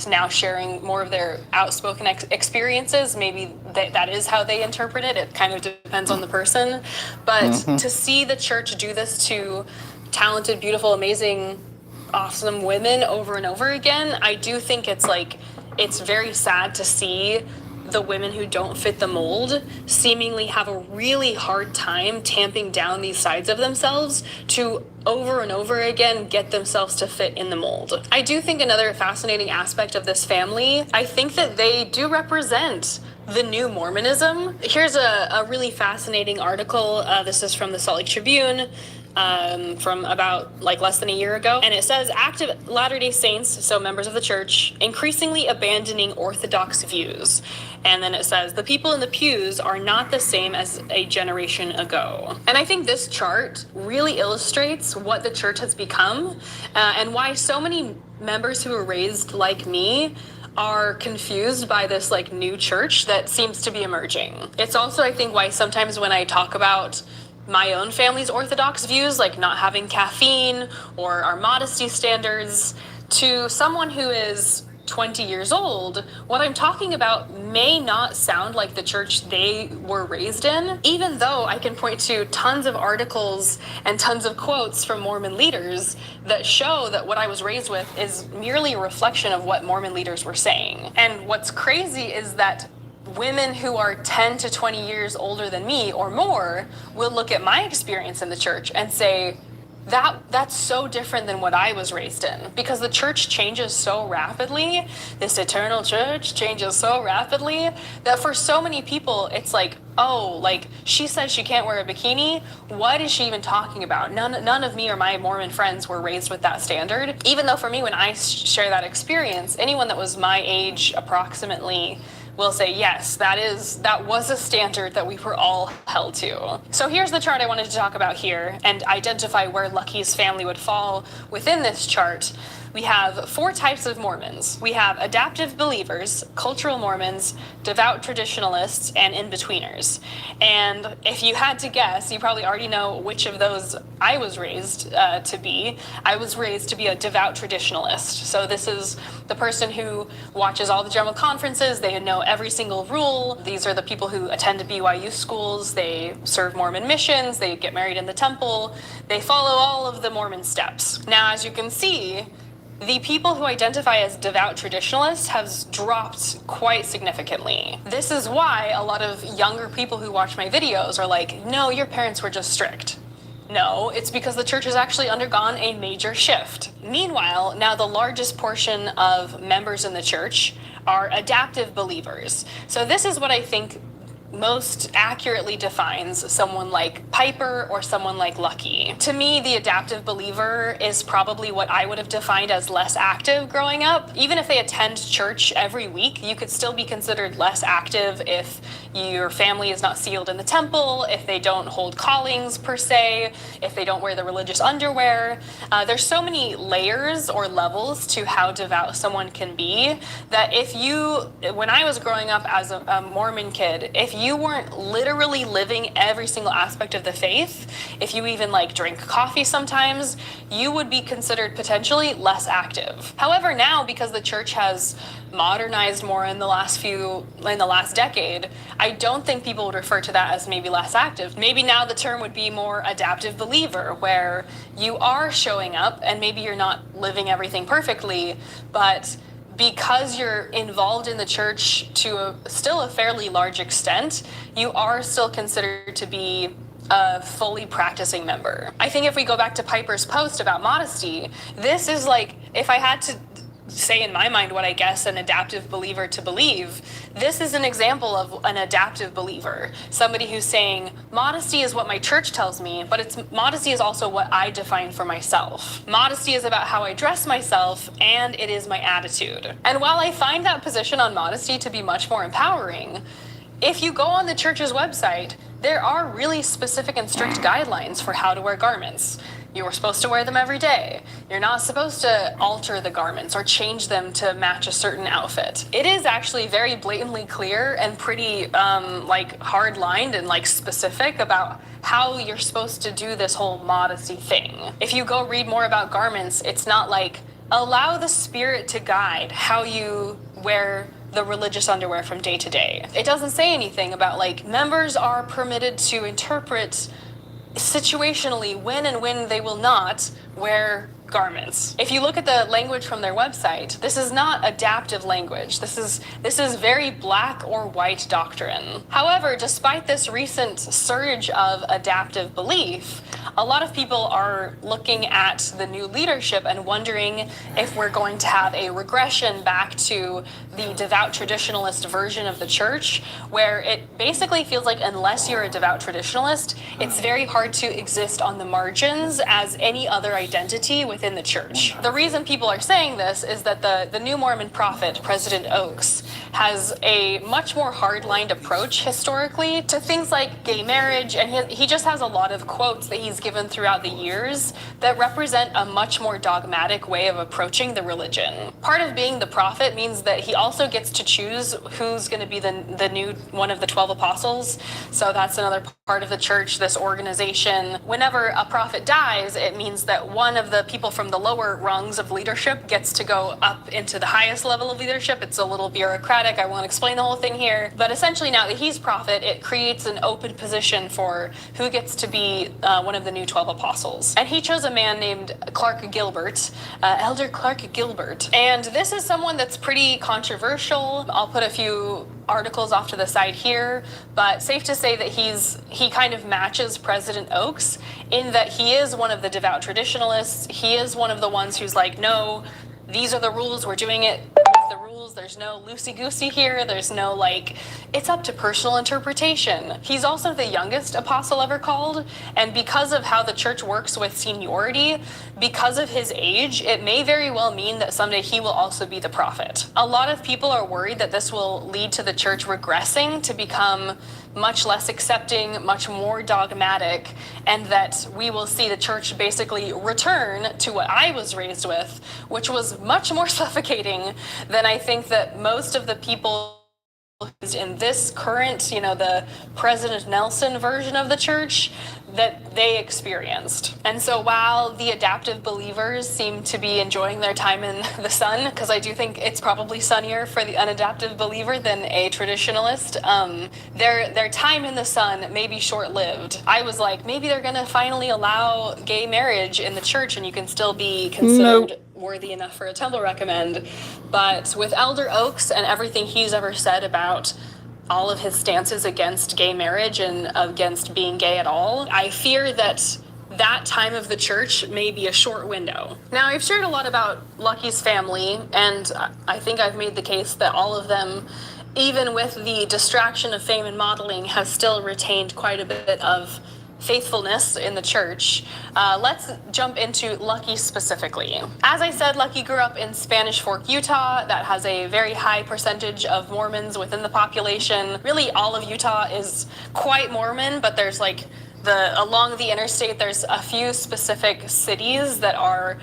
now sharing more of their outspoken experiences, maybe that is how they interpret it. It kind of depends on the person. But to see the church do this to talented, beautiful, amazing, awesome women over and over again, I do think it's very sad to see the women who don't fit the mold seemingly have a really hard time tamping down these sides of themselves to over and over again get themselves to fit in the mold. I do think another fascinating aspect of this family, I think that they do represent the new Mormonism. Here's a really fascinating article. This is from the Salt Lake Tribune. From about less than a year ago. And it says active Latter-day Saints, so members of the church, increasingly abandoning orthodox views. And then it says the people in the pews are not the same as a generation ago. And I think this chart really illustrates what the church has become and why so many members who are raised like me are confused by this new church that seems to be emerging. It's also, I think, why sometimes when I talk about my own family's orthodox views, like not having caffeine or our modesty standards, to someone who is 20 years old, what I'm talking about may not sound like the church they were raised in, even though I can point to tons of articles and tons of quotes from Mormon leaders that show that what I was raised with is merely a reflection of what Mormon leaders were saying. And what's crazy is that women who are 10 to 20 years older than me or more will look at my experience in the church and say, that's so different than what I was raised in, because the church changes so rapidly. This eternal church changes so rapidly that for so many people, it's she says she can't wear a bikini. What is she even talking about? None of me or my Mormon friends were raised with that standard. Even though for me, when I share that experience, anyone that was my age approximately will say, yes, that was a standard that we were all held to. So here's the chart I wanted to talk about here and identify where Lucky's family would fall within this chart. We have 4 types of Mormons. We have adaptive believers, cultural Mormons, devout traditionalists, and in-betweeners. And if you had to guess, you probably already know which of those I was raised to be. I was raised to be a devout traditionalist. So this is the person who watches all the general conferences. They know every single rule. These are the people who attend BYU schools. They serve Mormon missions. They get married in the temple. They follow all of the Mormon steps. Now, as you can see, the people who identify as devout traditionalists have dropped quite significantly. This is why a lot of younger people who watch my videos are like, no, your parents were just strict. No, it's because the church has actually undergone a major shift. Meanwhile, now the largest portion of members in the church are adaptive believers. So this is what I think most accurately defines someone like Piper or someone like Lucky. To me, the adaptive believer is probably what I would have defined as less active growing up. Even if they attend church every week, you could still be considered less active if your family is not sealed in the temple, if they don't hold callings per se, if they don't wear the religious underwear. There's so many layers or levels to how devout someone can be that when I was growing up as a Mormon kid, if you weren't literally living every single aspect of the faith, if you even drink coffee sometimes, you would be considered potentially less active. However, now, because the church has modernized more in the last decade, I don't think people would refer to that as maybe less active. Maybe now the term would be more adaptive believer, where you are showing up and maybe you're not living everything perfectly, but because you're involved in the church to still a fairly large extent, you are still considered to be a fully practicing member. I think if we go back to Piper's post about modesty, this is if I had to say in my mind what I guess an adaptive believer to believe, this is an example of an adaptive believer. Somebody who's saying, modesty is what my church tells me, but modesty is also what I define for myself. Modesty is about how I dress myself, and it is my attitude. And while I find that position on modesty to be much more empowering, if you go on the church's website, there are really specific and strict guidelines for how to wear garments. You are supposed to wear them every day. You're not supposed to alter the garments or change them to match a certain outfit. It is actually very blatantly clear and pretty hard-lined and specific about how you're supposed to do this whole modesty thing. If you go read more about garments, it's not allow the Spirit to guide how you wear the religious underwear from day to day. It doesn't say anything about members are permitted to interpret situationally when and when they will not wear garments. If you look at the language from their website, this is not adaptive language. This is very black or white doctrine. However, despite this recent surge of adaptive belief, a lot of people are looking at the new leadership and wondering if we're going to have a regression back to the devout traditionalist version of the church, where it basically feels like unless you're a devout traditionalist, it's very hard to exist on the margins as any other identity within the church. The reason people are saying this is that the new Mormon prophet, President Oaks, has a much more hard-lined approach historically to things like gay marriage, and he just has a lot of quotes that he's given throughout the years that represent a much more dogmatic way of approaching the religion. Part of being the prophet means that he also gets to choose who's going to be the new one of the 12 apostles. So that's another part of the church, this organization. Whenever a prophet dies, it means that one of the people from the lower rungs of leadership gets to go up into the highest level of leadership. It's a little bureaucratic. I won't explain the whole thing here. But essentially, now that he's prophet, it creates an open position for who gets to be one of the new 12 apostles. And he chose a man named Clark Gilbert, Elder Clark Gilbert. And this is someone that's pretty controversial. I'll put a few articles off to the side here, but safe to say that he kind of matches President Oaks in that he is one of the devout traditionalists. He is one of the ones who's like, no, these are the rules, we're doing it with the rules, there's no loosey-goosey here, there's no like, it's up to personal interpretation. He's also the youngest apostle ever called, and because of how the church works with seniority, because of his age, it may very well mean that someday he will also be the prophet. A lot of people are worried that this will lead to the church regressing to become much less accepting, much more dogmatic, and that we will see the church basically return to what I was raised with, which was much more suffocating than I think that most of the people in this current, the President Nelson version of the church, that they experienced. And so while the adaptive believers seem to be enjoying their time in the sun, because I do think it's probably sunnier for the unadaptive believer than a traditionalist, their time in the sun may be short-lived. I was like, maybe they're going to finally allow gay marriage in the church and you can still be considered worthy enough for a temple recommend. But with Elder Oaks and everything he's ever said about all of his stances against gay marriage and against being gay at all, I fear that that time of the church may be a short window. Now, I've shared a lot about Lucky's family, and I think I've made the case that all of them, even with the distraction of fame and modeling, have still retained quite a bit of faithfulness in the church. Let's jump into Lucky specifically. As I said, Lucky grew up in Spanish Fork, Utah. That has a very high percentage of Mormons within the population. Really, all of Utah is quite Mormon, but there's along the interstate, there's a few specific cities that are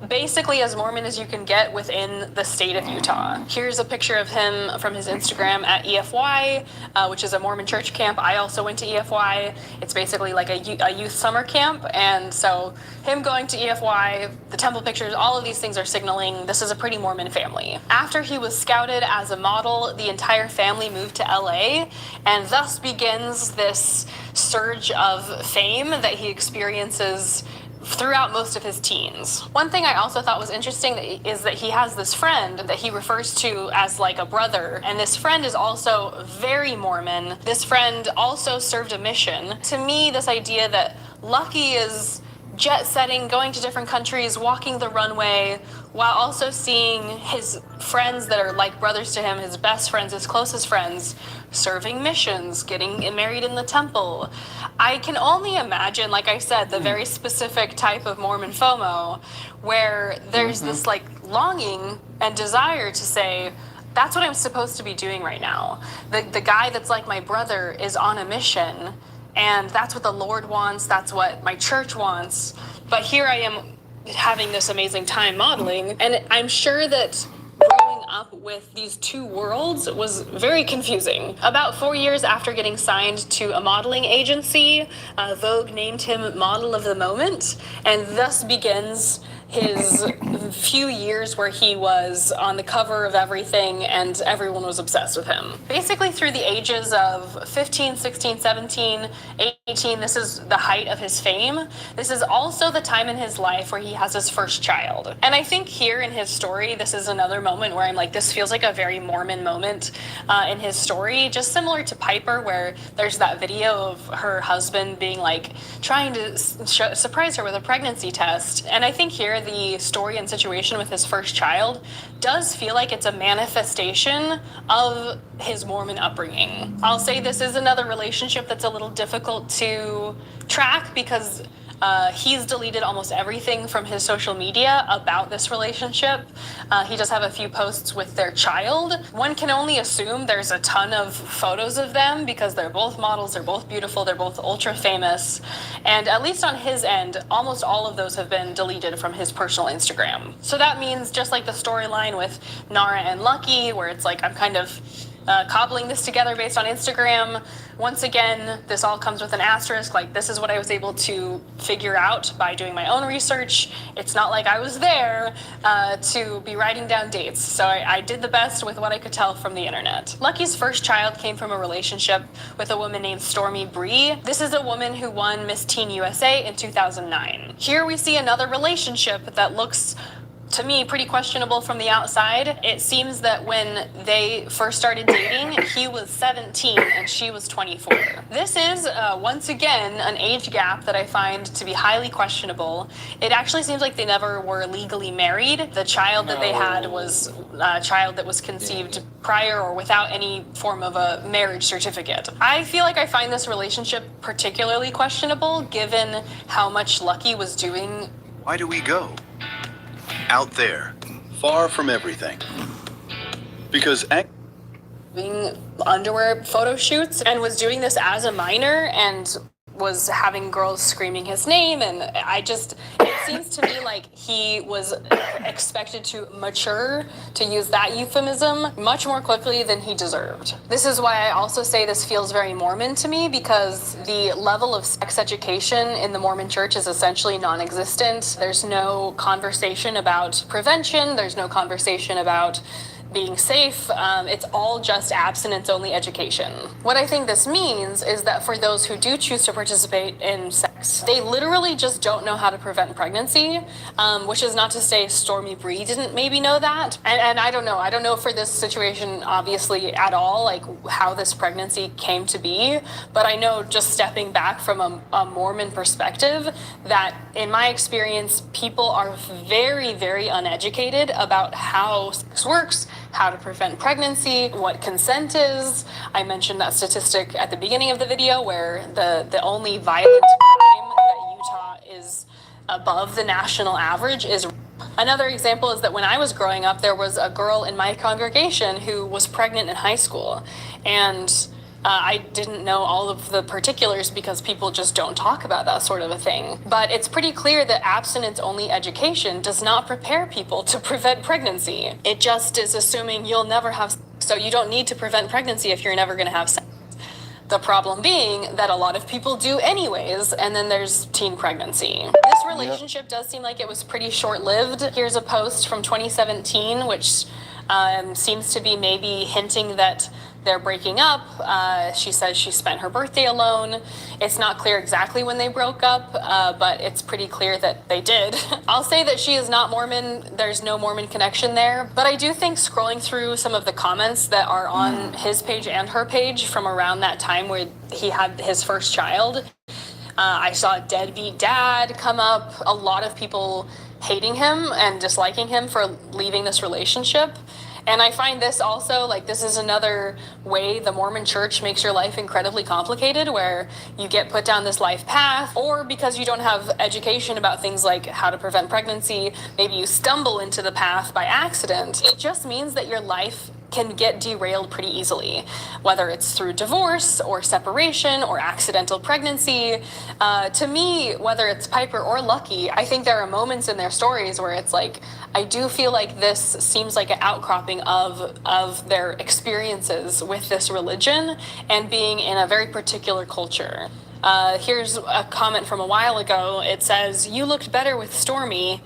basically as Mormon as you can get within the state of Utah. Here's a picture of him from his Instagram at EFY, which is a Mormon church camp. I also went to EFY. It's basically like a youth summer camp. And so him going to EFY, the temple pictures, all of these things are signaling this is a pretty Mormon family. After he was scouted as a model, the entire family moved to LA, and thus begins this surge of fame that he experiences throughout most of his teens. One thing I also thought was interesting is that he has this friend that he refers to as like a brother, and this friend is also very Mormon. This friend also served a mission. To me, this idea that Lucky is jet setting, going to different countries, walking the runway, while also seeing his friends that are like brothers to him, his best friends, his closest friends, serving missions, getting married in the temple. I can only imagine, like I said, the very specific type of Mormon FOMO where there's this like longing and desire to say, that's what I'm supposed to be doing right now. The guy that's like my brother is on a mission, and that's what the Lord wants, that's what my church wants. But here I am having this amazing time modeling, and I'm sure that growing up with these two worlds was very confusing. About 4 years after getting signed to a modeling agency, Vogue named him Model of the Moment, and thus begins his few years where he was on the cover of everything and everyone was obsessed with him. Basically through the ages of 15, 16, 17, This is the height of his fame. This is also the time in his life where he has his first child. And I think here in his story, this is another moment where I'm like, this feels like a very Mormon moment in his story, just similar to Piper, where there's that video of her husband being like, trying to surprise her with a pregnancy test. And I think here the story and situation with his first child does feel like it's a manifestation of his Mormon upbringing. I'll say this is another relationship that's a little difficult to track because he's deleted almost everything from his social media about this relationship. He does have a few posts with their child. One can only assume there's a ton of photos of them because they're both models, they're both beautiful, they're both ultra famous. And at least on his end, almost all of those have been deleted from his personal Instagram. So that means just like the storyline with Nara and Lucky, where it's like I'm kind of cobbling this together based on Instagram. Once again, this all comes with an asterisk. Like, this is what I was able to figure out by doing my own research. It's not like I was there to be writing down dates. So I did the best with what I could tell from the internet. Lucky's first child came from a relationship with a woman named Stormy Bree. This is a woman who won Miss Teen USA in 2009. Here we see another relationship that looks, to me, pretty questionable from the outside. It seems that when they first started dating, he was 17 and she was 24. This is, once again, an age gap that I find to be highly questionable. It actually seems like they never were legally married. The child that they had was a child that was conceived prior or without any form of a marriage certificate. I feel like I find this relationship particularly questionable given how much Lucky was doing. Why do we go? Out there, far from everything. Because doing underwear photo shoots and was doing this as a minor and was having girls screaming his name, and it seems to me like he was expected to mature, to use that euphemism, much more quickly than he deserved. This is why I also say this feels very Mormon to me, because the level of sex education in the Mormon church is essentially non-existent. There's no conversation about prevention, there's no conversation about being safe. It's all just abstinence-only education. What I think this means is that for those who do choose to participate in sex, they literally just don't know how to prevent pregnancy, which is not to say Stormy Bree didn't maybe know that. And I don't know. I don't know for this situation, obviously, at all, like how this pregnancy came to be. But I know, just stepping back from a Mormon perspective, that in my experience, people are very, very uneducated about how sex works, how to prevent pregnancy, what consent is. I mentioned that statistic at the beginning of the video where the only violent crime that Utah is above the national average is rape. Another example is that when I was growing up, there was a girl in my congregation who was pregnant in high school. And I didn't know all of the particulars because people just don't talk about that sort of a thing. But it's pretty clear that abstinence-only education does not prepare people to prevent pregnancy. It just is assuming you'll never have sex, so you don't need to prevent pregnancy if you're never going to have sex. The problem being that a lot of people do anyways, and then there's teen pregnancy. This relationship does seem like it was pretty short-lived. Here's a post from 2017, which seems to be maybe hinting that they're breaking up. She says she spent her birthday alone. It's not clear exactly when they broke up, but it's pretty clear that they did. I'll say that she is not Mormon. There's no Mormon connection there. But I do think scrolling through some of the comments that are on his page and her page from around that time where he had his first child, I saw deadbeat dad come up, a lot of people hating him and disliking him for leaving this relationship. And I find this also, like, this is another way the Mormon church makes your life incredibly complicated, where you get put down this life path, or because you don't have education about things like how to prevent pregnancy, maybe you stumble into the path by accident. It just means that your life can get derailed pretty easily, whether it's through divorce or separation or accidental pregnancy. To me, whether it's Piper or Lucky, I think there are moments in their stories where it's like, I do feel like this seems like an outcropping of their experiences with this religion and being in a very particular culture. Here's a comment from a while ago. It says, "You looked better with Stormy."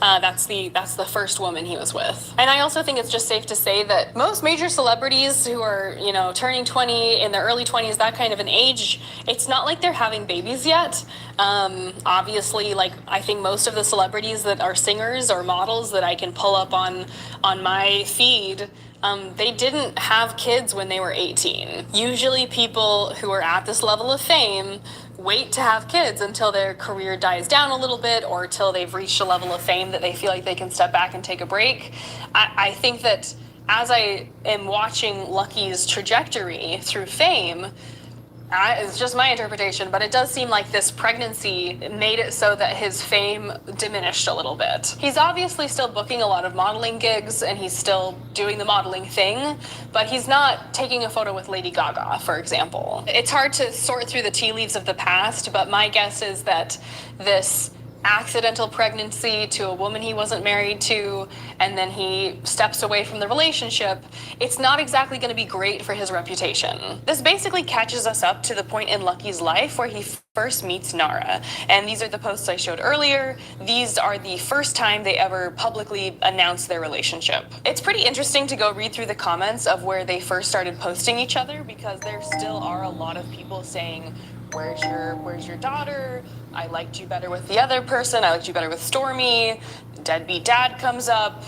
That's the first woman he was with. And I also think it's just safe to say that most major celebrities who are, turning 20 in their early 20s, that kind of an age, it's not like they're having babies yet. Obviously, like, I think most of the celebrities that are singers or models that I can pull up on my feed, they didn't have kids when they were 18. Usually people who are at this level of fame wait to have kids until their career dies down a little bit, or till they've reached a level of fame that they feel like they can step back and take a break. I think that as I am watching Lucky's trajectory through fame, it's just my interpretation, but it does seem like this pregnancy made it so that his fame diminished a little bit. He's obviously still booking a lot of modeling gigs, and he's still doing the modeling thing, but he's not taking a photo with Lady Gaga, for example. It's hard to sort through the tea leaves of the past, but my guess is that this accidental pregnancy to a woman he wasn't married to, and then he steps away from the relationship, it's not exactly going to be great for his reputation. This basically catches us up to the point in Lucky's life where he first meets Nara. And these are the posts I showed earlier. These are the first time they ever publicly announced their relationship. It's pretty interesting to go read through the comments of where they first started posting each other, because there still are a lot of people saying, where's your daughter? I liked you better with the other person. I liked you better with Stormy. Deadbeat dad comes up.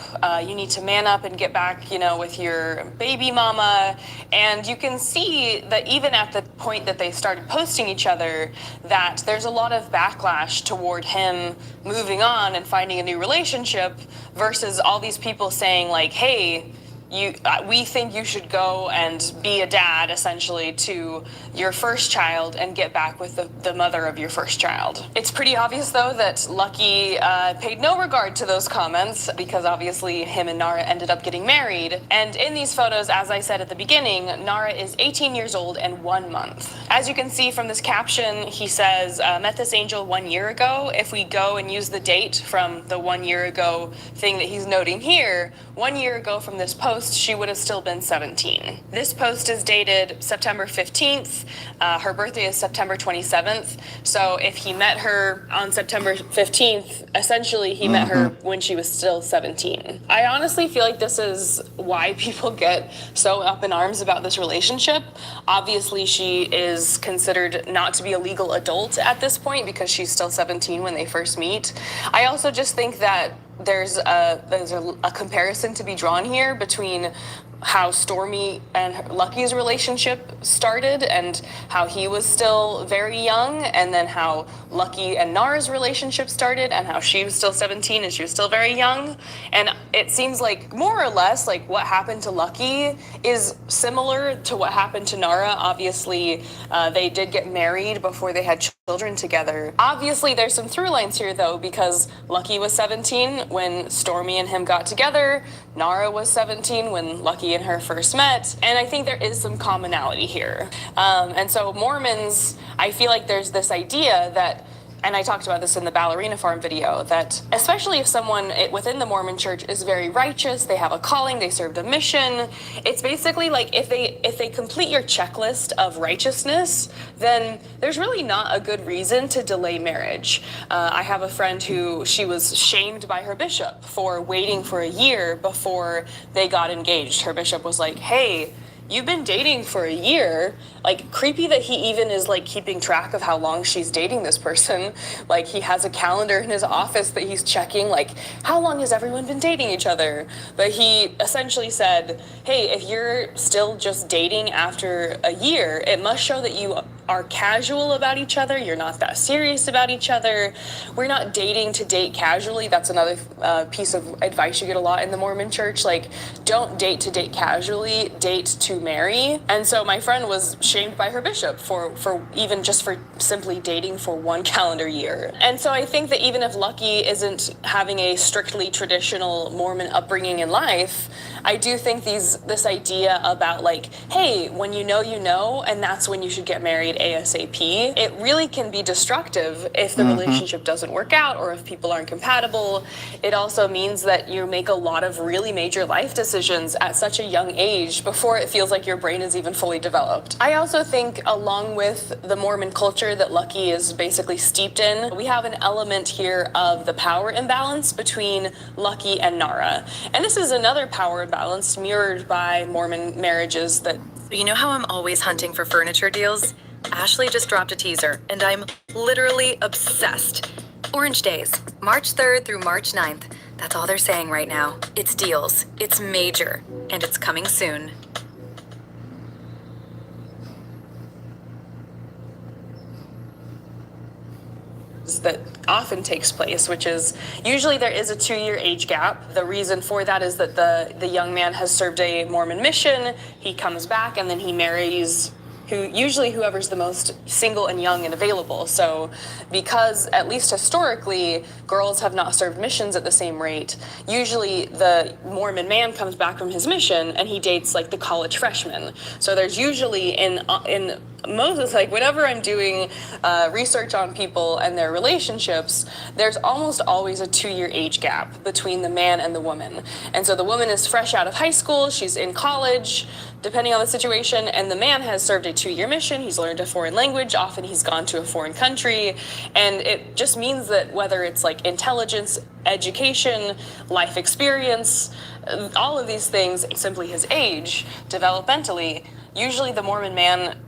You need to man up and get back, with your baby mama. And you can see that even at the point that they started posting each other, that there's a lot of backlash toward him moving on and finding a new relationship, versus all these people saying like, hey, we think you should go and be a dad, essentially, to your first child and get back with the mother of your first child. It's pretty obvious, though, that Lucky paid no regard to those comments, because obviously him and Nara ended up getting married. And in these photos, as I said at the beginning, Nara is 18 years old and 1 month. As you can see from this caption, he says, met this angel 1 year ago. If we go and use the date from the 1 year ago thing that he's noting here, 1 year ago from this post, she would have still been 17. This post is dated September 15th. Her birthday is September 27th. So if he met her on September 15th, essentially he met her when she was still 17. I honestly feel like this is why people get so up in arms about this relationship. Obviously, she is considered not to be a legal adult at this point, because she's still 17 when they first meet. I also just think that there's a comparison to be drawn here between how Stormy and Lucky's relationship started and how he was still very young, and then how Lucky and Nara's relationship started and how she was still 17 and she was still very young. And it seems like more or less like what happened to Lucky is similar to what happened to Nara. Obviously, they did get married before they had children together. Obviously, there's some through lines here, though, because Lucky was 17 when Stormy and him got together. Nara was 17 when Lucky and her first met, and I think there is some commonality here. And so Mormons, I feel like there's this idea that, and I talked about this in the Ballerina Farm video, that especially if someone within the Mormon church is very righteous, they have a calling, they served a mission, it's basically like if they complete your checklist of righteousness, then there's really not a good reason to delay marriage. I have a friend who, she was shamed by her bishop for waiting for a year before they got engaged. Her bishop was like, hey, you've been dating for a year. Like, creepy that he even is like keeping track of how long she's dating this person. Like, he has a calendar in his office that he's checking, like, how long has everyone been dating each other? But he essentially said, hey, if you're still just dating after a year, it must show that you are casual about each other. You're not that serious about each other. We're not dating to date casually. That's another piece of advice you get a lot in the Mormon church. Like, don't date to date casually, date to marry. And so my friend was shamed by her bishop for even just for simply dating for 1 calendar year. And so I think that even if Lucky isn't having a strictly traditional Mormon upbringing in life, I do think this idea about like, hey, when you know, and that's when you should get married, ASAP, it really can be destructive if the relationship doesn't work out or if people aren't compatible. It also means that you make a lot of really major life decisions at such a young age before it feels like your brain is even fully developed. I also think, along with the Mormon culture that Lucky is basically steeped in, we have an element here of the power imbalance between Lucky and Nara. And this is another power imbalance mirrored by Mormon marriages that... You know how I'm always hunting for furniture deals? Ashley just dropped a teaser, and I'm literally obsessed. Orange Days, March 3rd through March 9th. That's all they're saying right now. It's deals, it's major, and it's coming soon. that often takes place, which is usually there is a 2-year age gap. The reason for that is that the young man has served a Mormon mission, he comes back, and then he marries whoever's the most single and young and available. So because, at least historically, girls have not served missions at the same rate, usually the Mormon man comes back from his mission and he dates like the college freshman. So there's usually in most, like whenever I'm doing research on people and their relationships, there's almost always a 2-year age gap between the man and the woman. And so the woman is fresh out of high school, she's in college, depending on the situation, and the man has served a 2-year mission, he's learned a foreign language, often he's gone to a foreign country, and it just means that whether it's like intelligence, education, life experience, all of these things, simply his age, developmentally, usually the Mormon man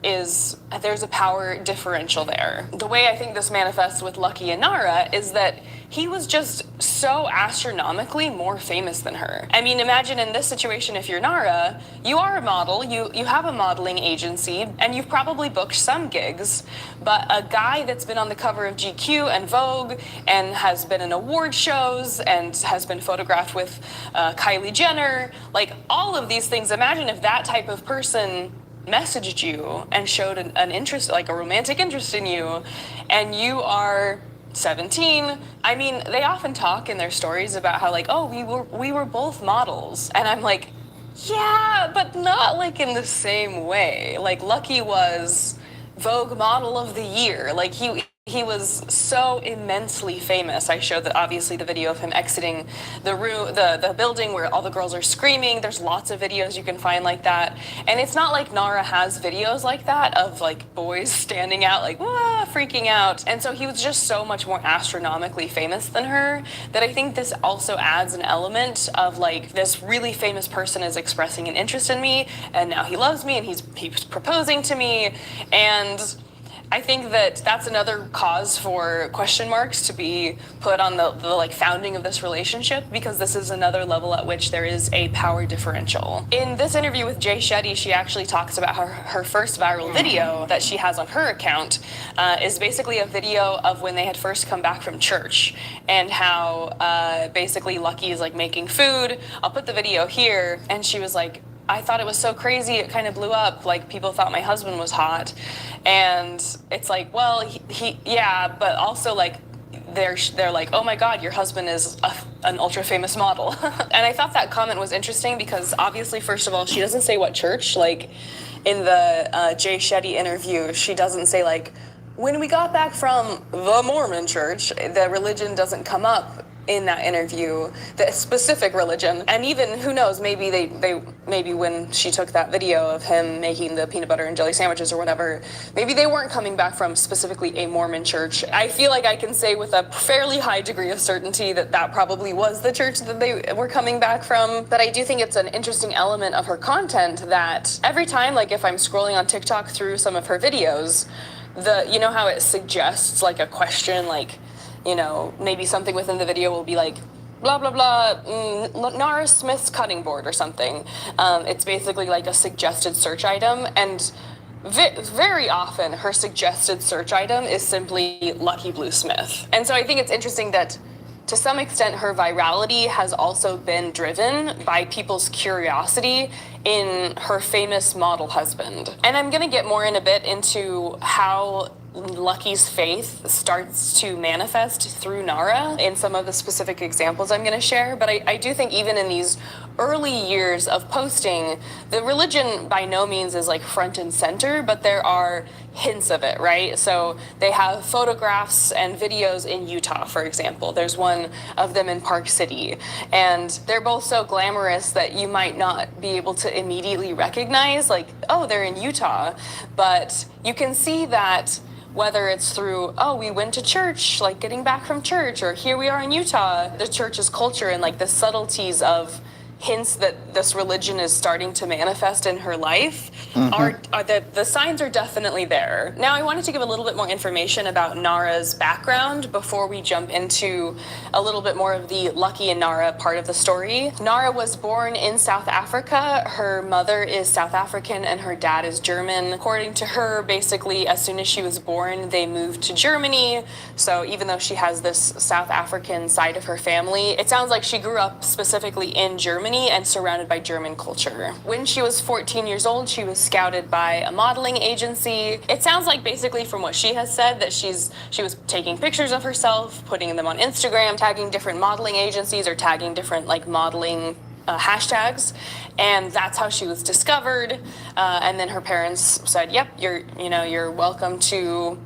there's a power differential there. The way I think this manifests with Lucky and Nara is that he was just so astronomically more famous than her. I mean, imagine in this situation, if you're Nara, you are a model, you have a modeling agency, and you've probably booked some gigs, but a guy that's been on the cover of GQ and Vogue and has been in award shows and has been photographed with Kylie Jenner, like all of these things, imagine if that type of person messaged you and showed an interest, like a romantic interest in you, and you are 17. I mean, they often talk in their stories about how like, oh, we were both models. And I'm like, yeah, but not like in the same way. Like Lucky was Vogue Model of the Year. Like he was so immensely famous. I showed obviously the video of him exiting the room, the building where all the girls are screaming. There's lots of videos you can find like that. And it's not like Nara has videos like that of like boys standing out like, wah, freaking out. And so he was just so much more astronomically famous than her that I think this also adds an element of like, this really famous person is expressing an interest in me and now he loves me and he's proposing to me. And I think that that's another cause for question marks to be put on the like founding of this relationship, because this is another level at which there is a power differential. In this interview with Jay Shetty, she actually talks about her first viral video that she has on her account is basically a video of when they had first come back from church and how basically Lucky is like making food. I'll put the video here, and she was like, I thought it was so crazy, it kind of blew up, like people thought my husband was hot. And it's like, well, yeah, but also like they're like, oh my God, your husband is an ultra famous model. And I thought that comment was interesting because obviously, first of all, she doesn't say what church. Like in the Jay Shetty interview, she doesn't say like, when we got back from the Mormon church, the religion doesn't come up in that interview, the specific religion. And even, who knows, maybe maybe when she took that video of him making the peanut butter and jelly sandwiches or whatever, maybe they weren't coming back from specifically a Mormon church. I feel like I can say with a fairly high degree of certainty that that probably was the church that they were coming back from. But I do think it's an interesting element of her content that every time, like if I'm scrolling on TikTok through some of her videos, you know how it suggests like a question, like, you know, maybe something within the video will be like, blah, blah, blah, Nara Smith's cutting board or something. It's basically like a suggested search item. And very often her suggested search item is simply Lucky Blue Smith. And so I think it's interesting that to some extent her virality has also been driven by people's curiosity in her famous model husband. And I'm going to get more in a bit into how Lucky's faith starts to manifest through Nara in some of the specific examples I'm going to share. But I do think even in these early years of posting, the religion by no means is like front and center, but there are hints of it, right? So they have photographs and videos in Utah, for example. There's one of them in Park City, and they're both so glamorous that you might not be able to immediately recognize, like, oh, they're in Utah. But you can see that whether it's through, oh, we went to church, like getting back from church, or here we are in Utah, the church's culture and like the subtleties of hints that this religion is starting to manifest in her life are the signs are definitely there. Now, I wanted to give a little bit more information about Nara's background before we jump into a little bit more of the Lucky and Nara part of the story. Nara was born in South Africa. Her mother is South African and her dad is German. According to her, basically, as soon as she was born, they moved to Germany. So even though she has this South African side of her family, it sounds like she grew up specifically in Germany and surrounded by German culture. When she was 14 years old, she was scouted by a modeling agency. It sounds like, basically from what she has said, that she was taking pictures of herself, putting them on Instagram, tagging different modeling agencies or tagging different like modeling hashtags, and that's how she was discovered. And then her parents said, "Yep, you're welcome to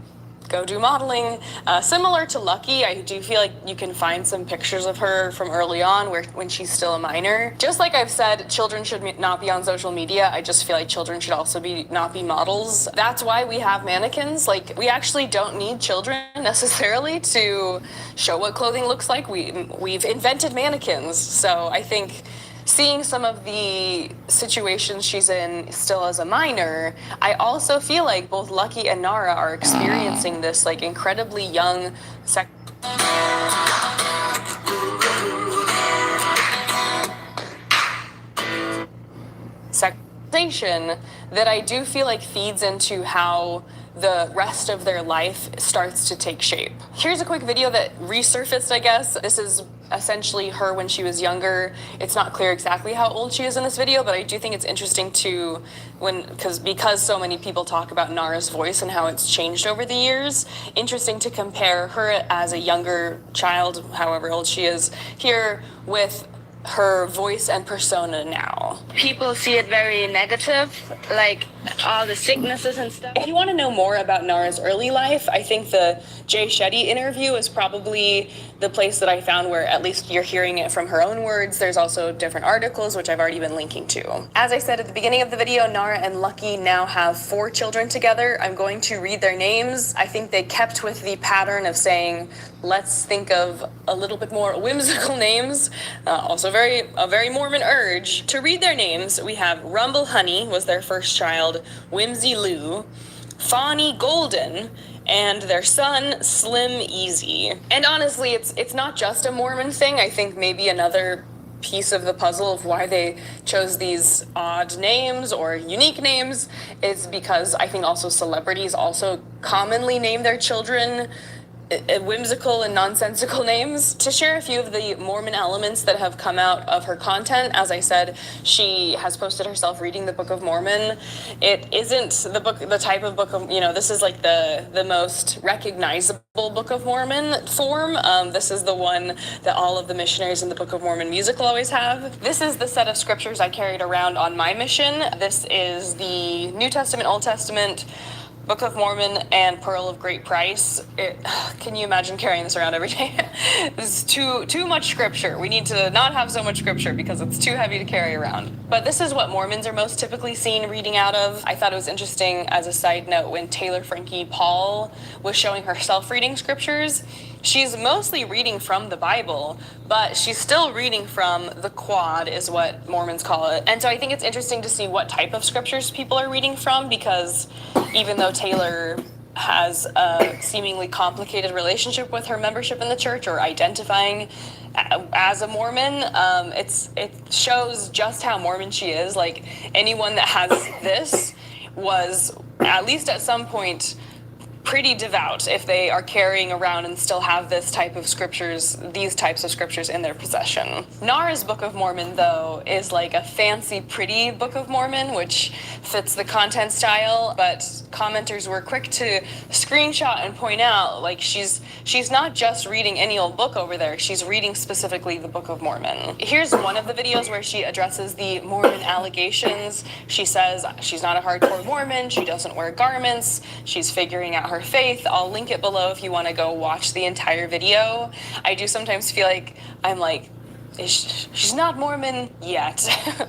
go do modeling." Similar to Lucky, I do feel like you can find some pictures of her from early on when she's still a minor. Just like I've said, children should not be on social media. I just feel like children should also not be models. That's why we have mannequins. Like, we actually don't need children necessarily to show what clothing looks like. We've invented mannequins. So I think seeing some of the situations she's in still as a minor, I also feel like both Lucky and Nara are experiencing this like incredibly young sexualization that I do feel like feeds into how the rest of their life starts to take shape. Here's a quick video that resurfaced, I guess. This is essentially her when she was younger. It's not clear exactly how old she is in this video, but I do think it's interesting to, because so many people talk about Nara's voice and how it's changed over the years, interesting to compare her as a younger child, however old she is, here with her voice and persona now. People see it very negative, like all the sicknesses and stuff. If you want to know more about Nara's early life, I think the Jay Shetty interview is probably the place that I found where at least you're hearing it from her own words. There's also different articles, which I've already been linking to. As I said at the beginning of the video, Nara and Lucky now have 4 children together. I'm going to read their names. I think they kept with the pattern of saying, let's think of a little bit more whimsical names. Also a very Mormon urge. To read their names, we have Rumble Honey was their first child, Whimsy Lou, Fawny Golden, and their son, Slim Easy. And honestly, it's not just a Mormon thing. I think maybe another piece of the puzzle of why they chose these odd names or unique names is because I think also celebrities also commonly name their children whimsical and nonsensical names. To share a few of the Mormon elements that have come out of her content, as I said, she has posted herself reading the Book of Mormon. It isn't the type of book of, this is like the most recognizable Book of Mormon form. This is the one that all of the missionaries in the Book of Mormon musical always have. This is the set of scriptures I carried around on my mission. This is the New Testament, Old Testament, Book of Mormon, and Pearl of Great Price. Can you imagine carrying this around every day? This is too much scripture. We need to not have so much scripture because it's too heavy to carry around. But this is what Mormons are most typically seen reading out of. I thought it was interesting, as a side note, when Taylor Frankie Paul was showing herself reading scriptures, she's mostly reading from the Bible, but she's still reading from the Quad, is what Mormons call it. And so I think it's interesting to see what type of scriptures people are reading from, because even though Taylor has a seemingly complicated relationship with her membership in the church or identifying as a Mormon, it shows just how Mormon she is. Like, anyone that has this was, at least at some point, pretty devout if they are carrying around and still have these types of scriptures in their possession. Nara's Book of Mormon, though, is like a fancy, pretty Book of Mormon, which fits the content style, but commenters were quick to screenshot and point out, like, she's not just reading any old book over there, she's reading specifically the Book of Mormon. Here's one of the videos where she addresses the Mormon allegations. She says she's not a hardcore Mormon, she doesn't wear garments, she's figuring out her faith. I'll link it below if you want to go watch the entire video. I do sometimes feel like I'm like, she's not Mormon yet.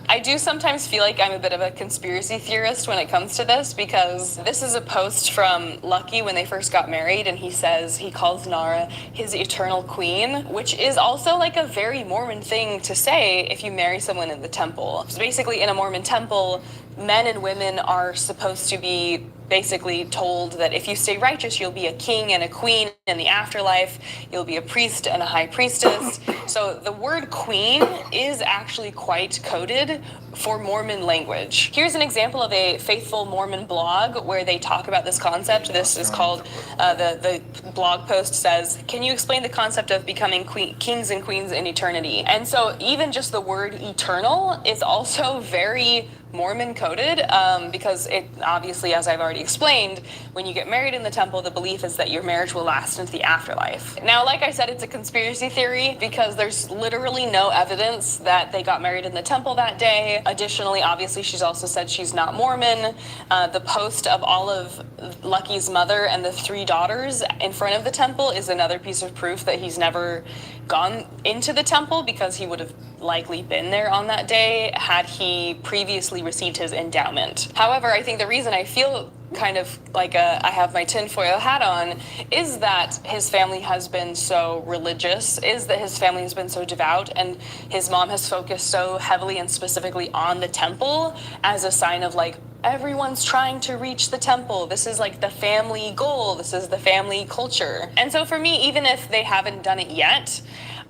I do sometimes feel like I'm a bit of a conspiracy theorist when it comes to this, because this is a post from Lucky when they first got married, and he calls Nara his eternal queen, which is also like a very Mormon thing to say if you marry someone in the temple. So basically, in a Mormon temple, men and women are supposed to be basically told that if you stay righteous, you'll be a king and a queen in the afterlife, you'll be a priest and a high priestess. So the word queen is actually quite coded for Mormon language. Here's an example of a faithful Mormon blog where they talk about this concept. This is called, the blog post says, "Can you explain the concept of becoming kings and queens in eternity?" And so even just the word eternal is also very Mormon coded, because it obviously, as I've already explained, when you get married in the temple, the belief is that your marriage will last into the afterlife. Now, like I said, it's a conspiracy theory because there's literally no evidence that they got married in the temple that day. Additionally, obviously, she's also said she's not Mormon. The post of all of Lucky's mother and the 3 daughters in front of the temple is another piece of proof that he's never gone into the temple, because he would have likely been there on that day had he previously received his endowment. However, I think the reason I feel kind of like I have my tinfoil hat on is that his family has been so religious, is that his family has been so devout, and his mom has focused so heavily and specifically on the temple as a sign of like, everyone's trying to reach the temple. This is like the family goal. This is the family culture. And so for me, even if they haven't done it yet,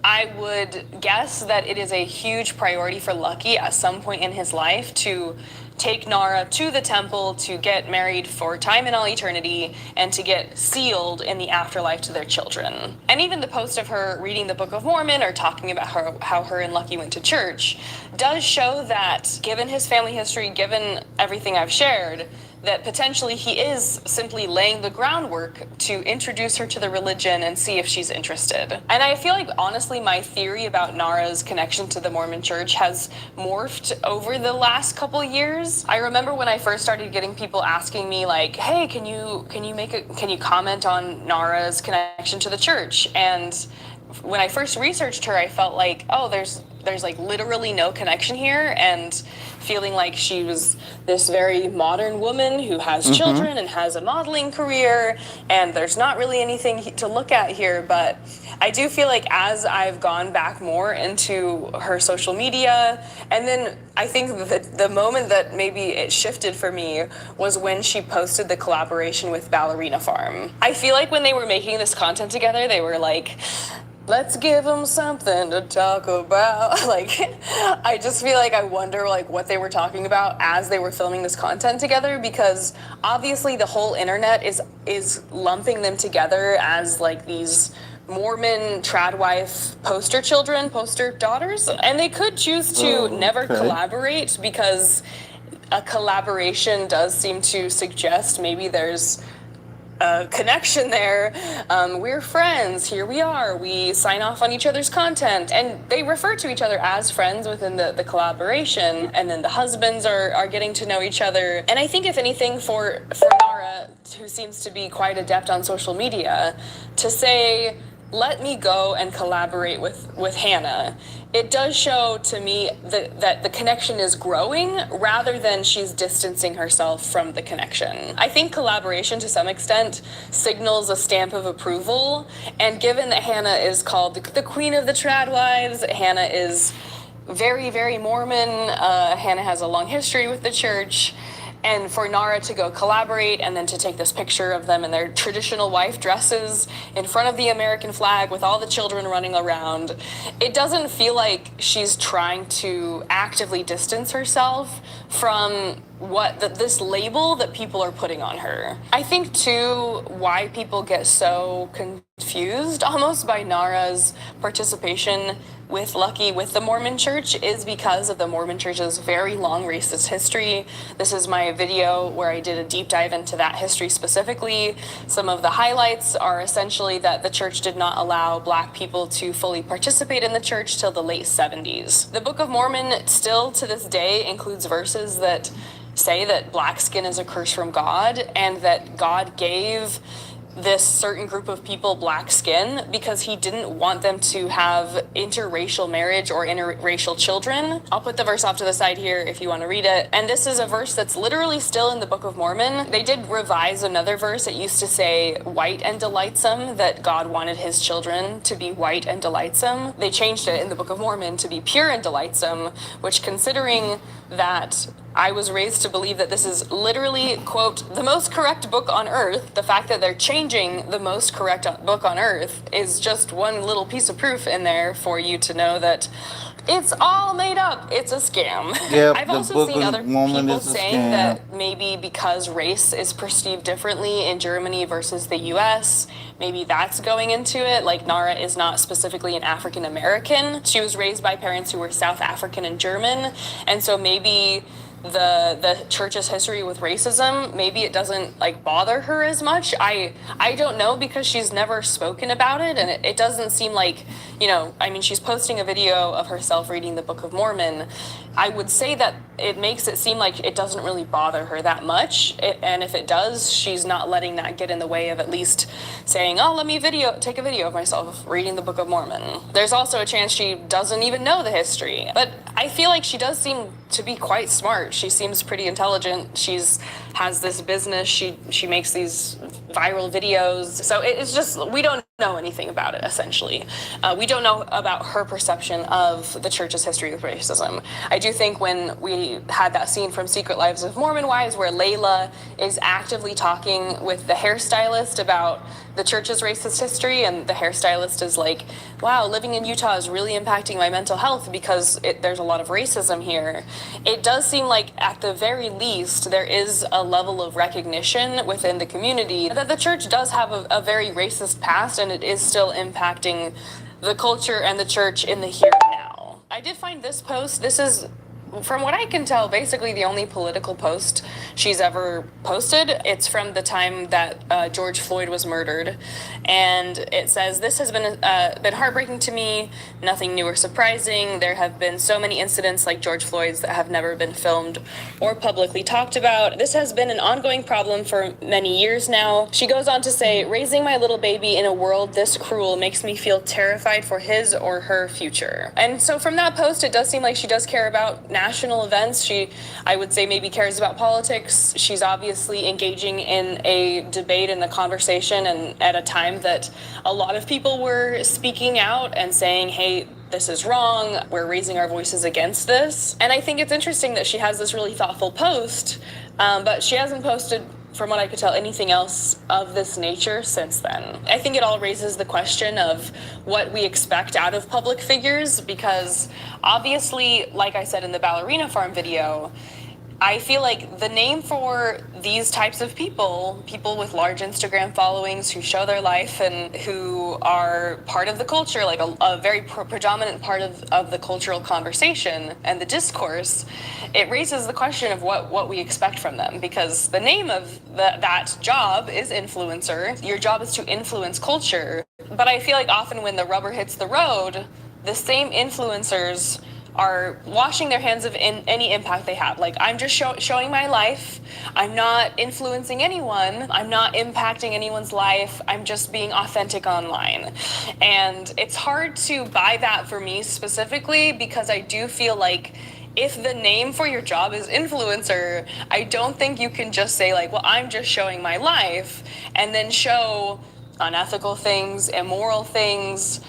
I would guess that it is a huge priority for Lucky at some point in his life to take Nara to the temple to get married for time and all eternity and to get sealed in the afterlife to their children. And even the post of her reading the Book of Mormon or talking about how her and Lucky went to church does show that, given his family history, given everything I've shared, that potentially he is simply laying the groundwork to introduce her to the religion and see if she's interested. And I feel like, honestly, my theory about Nara's connection to the Mormon church has morphed over the last couple years. I remember when I first started getting people asking me like, hey, can you comment on Nara's connection to the church? And when I first researched her, I felt like, oh, there's like literally no connection here, and feeling like she was this very modern woman who has children and has a modeling career, and there's not really anything to look at here. But I do feel like as I've gone back more into her social media, and then I think that the moment that maybe it shifted for me was when she posted the collaboration with Ballerina Farm. I feel like when they were making this content together, they were like, let's give them something to talk about. Like, I just feel like I wonder like what they were talking about as they were filming this content together, because obviously the whole internet is lumping them together as like these Mormon trad wife poster daughters, and they could choose to never collaborate, because a collaboration does seem to suggest maybe there's a connection there. We're friends, here we are, we sign off on each other's content, and they refer to each other as friends within the collaboration, and then the husbands are getting to know each other. And I think if anything, for Nara, who seems to be quite adept on social media, to say, let me go and collaborate with Hannah, it does show to me that the connection is growing rather than she's distancing herself from the connection. I think collaboration to some extent signals a stamp of approval, and given that Hannah is called the queen of the trad wives, Hannah is very, very Mormon, Hannah has a long history with the church, and for Nara to go collaborate and then to take this picture of them in their traditional wife dresses in front of the American flag with all the children running around, it doesn't feel like she's trying to actively distance herself from this label that people are putting on her. I think too why people get so confused almost by Nara's participation with Lucky with the Mormon Church is because of the Mormon Church's very long racist history. This is my video where I did a deep dive into that history specifically. Some of the highlights are essentially that the church did not allow black people to fully participate in the church till the late 70s. The Book of Mormon still to this day includes verses that say that black skin is a curse from God and that God gave this certain group of people black skin because he didn't want them to have interracial marriage or interracial children. I'll put the verse off to the side here if you want to read it. And this is a verse that's literally still in the Book of Mormon. They did revise another verse. It used to say white and delightsome, that God wanted his children to be white and delightsome. They changed it in the Book of Mormon to be pure and delightsome, which, considering that I was raised to believe that this is literally, quote, the most correct book on earth, the fact that they're changing the most correct book on earth is just one little piece of proof in there for you to know that it's all made up. It's a scam. Yep, I've the also Book seen of other Mormon people is a saying scam. that maybe because race is perceived differently in Germany versus the US, maybe that's going into it. Like, Nara is not specifically an African American. She was raised by parents who were South African and German. And so maybe the church's history with racism, maybe it doesn't like bother her as much. I don't know, because she's never spoken about it, and it doesn't seem like, you know, I mean, she's posting a video of herself reading the Book of Mormon. I would say that it makes it seem like it doesn't really bother her that much, and if it does, she's not letting that get in the way of at least saying, oh, let me take a video of myself reading the Book of Mormon. There's also a chance she doesn't even know the history, but I feel like she does seem to be quite smart. She seems pretty intelligent. Has this business. She makes these viral videos. So it's just, we don't know anything about it, essentially. We don't know about her perception of the church's history with racism. I do think when we had that scene from Secret Lives of Mormon Wives where Layla is actively talking with the hairstylist about the church's racist history, and the hairstylist is like, wow, living in Utah is really impacting my mental health because there's a lot of racism here. It does seem like, at the very least, there is a level of recognition within the community that the church does have a very racist past, and it is still impacting the culture and the church in the here and now. I did find this post. This is, from what I can tell, basically the only political post she's ever posted. It's from the time that George Floyd was murdered, and it says, "This has been heartbreaking to me. Nothing new or surprising. There have been so many incidents like George Floyd's that have never been filmed or publicly talked about. This has been an ongoing problem for many years now." She goes on to say, "Raising my little baby in a world this cruel makes me feel terrified for his or her future." And so from that post, it does seem like she does care about national events. I would say, maybe cares about politics. She's obviously engaging in a debate and a conversation, and at a time that a lot of people were speaking out and saying, hey, this is wrong, we're raising our voices against this. And I think it's interesting that she has this really thoughtful post, but she hasn't posted, from what I could tell, anything else of this nature since then. I think it all raises the question of what we expect out of public figures, because obviously, like I said in the ballerina farm video, I feel like the name for these types of people with large Instagram followings who show their life and who are part of the culture, like a very predominant part of the cultural conversation and the discourse, it raises the question of what we expect from them, because the name of that job is influencer. Your job is to influence culture. But I feel like often when the rubber hits the road, the same influencers are washing their hands of any impact they have. Like, I'm just showing my life. I'm not influencing anyone. I'm not impacting anyone's life. I'm just being authentic online. And it's hard to buy that for me specifically, because I do feel like if the name for your job is influencer, I don't think you can just say like, well, I'm just showing my life, and then show unethical things, immoral things,